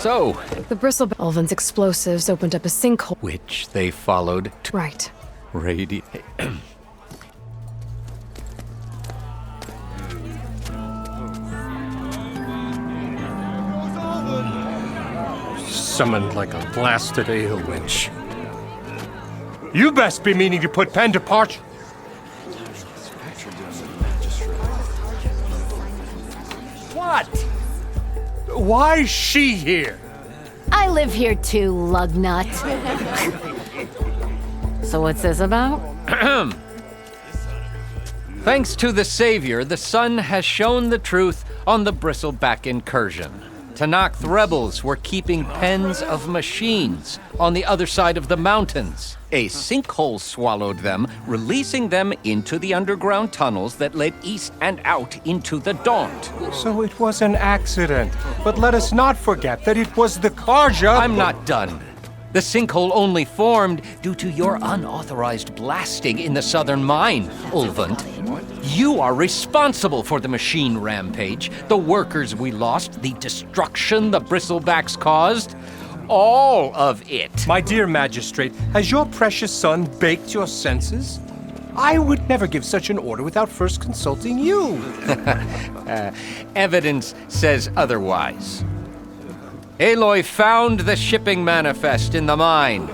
So, The Ulvin's explosives opened up a sinkhole. which they followed to Right. Summoned like a blasted ale winch. You best be meaning to put pen to parch. What? Why's she here? I live here too, lugnut. So what's this about? Thanks to the Savior, the sun has shown the truth on the Bristleback incursion. Tanakh rebels were keeping pens of machines on the other side of the mountains. A sinkhole swallowed them, releasing them into the underground tunnels that led east and out into the Daunt. So it was an accident. But let us not forget that it was the Karja. I'm not done. The sinkhole only formed due to your unauthorized blasting in the southern mine, Ulvund. You are responsible for the machine rampage, the workers we lost, the destruction the Bristlebacks caused. All of it. My dear magistrate, has your precious son baked your senses? I would never give such an order without first consulting you. Evidence says otherwise. Aloy found the shipping manifest in the mine.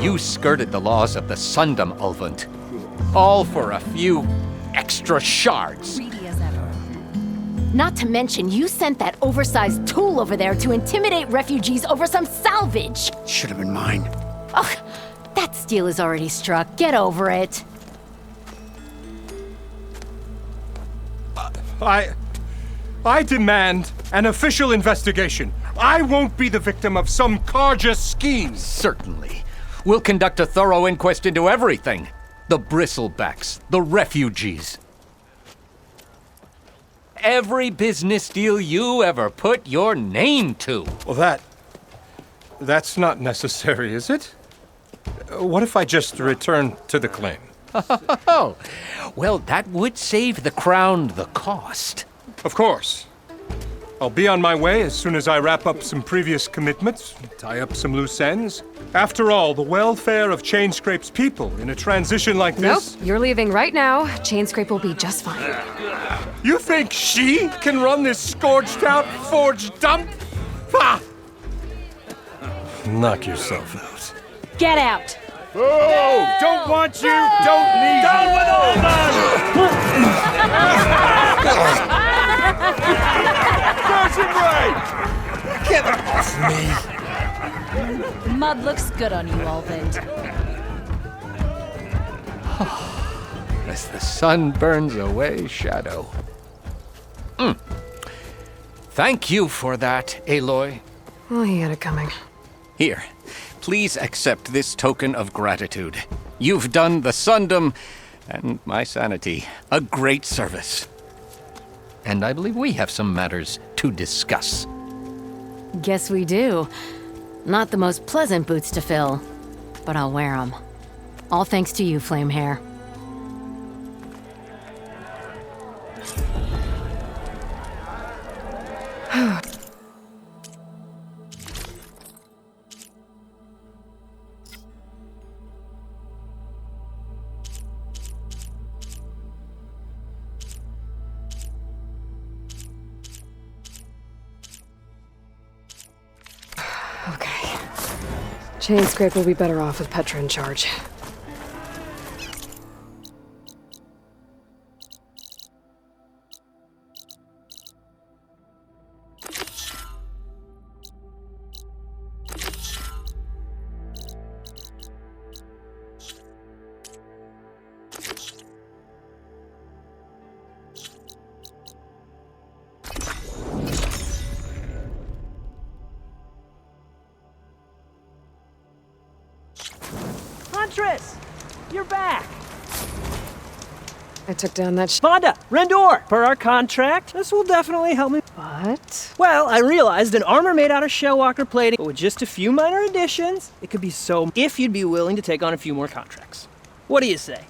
You skirted the laws of the Sundom, Ulvund. All for a few extra shards. Not to mention, you sent that oversized tool over there to intimidate refugees over some salvage. Should have been mine. Ugh, that steel is already struck. Get over it. I demand an official investigation. I won't be the victim of some Karja scheme. Certainly. We'll conduct a thorough inquest into everything. The bristlebacks, the refugees. Every business deal you ever put your name to. Well, that's not necessary, is it? What if I just return to the claim? Oh, well, that would save the crown the cost. Of course. I'll be on my way as soon as I wrap up some previous commitments, tie up some loose ends. After all, the welfare of Chainscrape's people in a transition like this... Nope, you're leaving right now. Chainscrape will be just fine. You think she can run this scorched-out forged dump? Ha! Knock yourself out. Get out! Oh! Don't want you! Don't need you! Down with all Get off me! Mud looks good on you, Alvind. As the sun burns away shadow. Thank you for that, Aloy. Oh, he had it coming. Here, please accept this token of gratitude. You've done the Sundom and my sanity a great service. And I believe we have some matters to discuss. Guess we do. Not the most pleasant boots to fill, but I'll wear them. All thanks to you, Flamehair. Chainscrape will be better off with Petra in charge. Huntress! You're back! I took down that Vonda! Rendor! Per our contract, this will definitely help me. What? Well, I realized an armor made out of Shellwalker plating, but with just a few minor additions, it could be so if you'd be willing to take on a few more contracts. What do you say?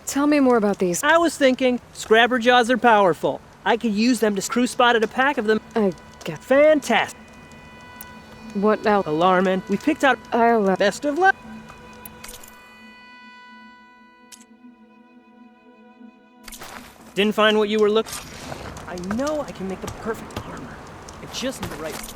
Tell me more about these. I was thinking, Scrabber Jaws are powerful. I could use them to crew spotted a pack of them. I get fantastic. What else? Alarming. We picked out best of luck. Didn't find what you were looking. I know I can make the perfect armor. I just need the right.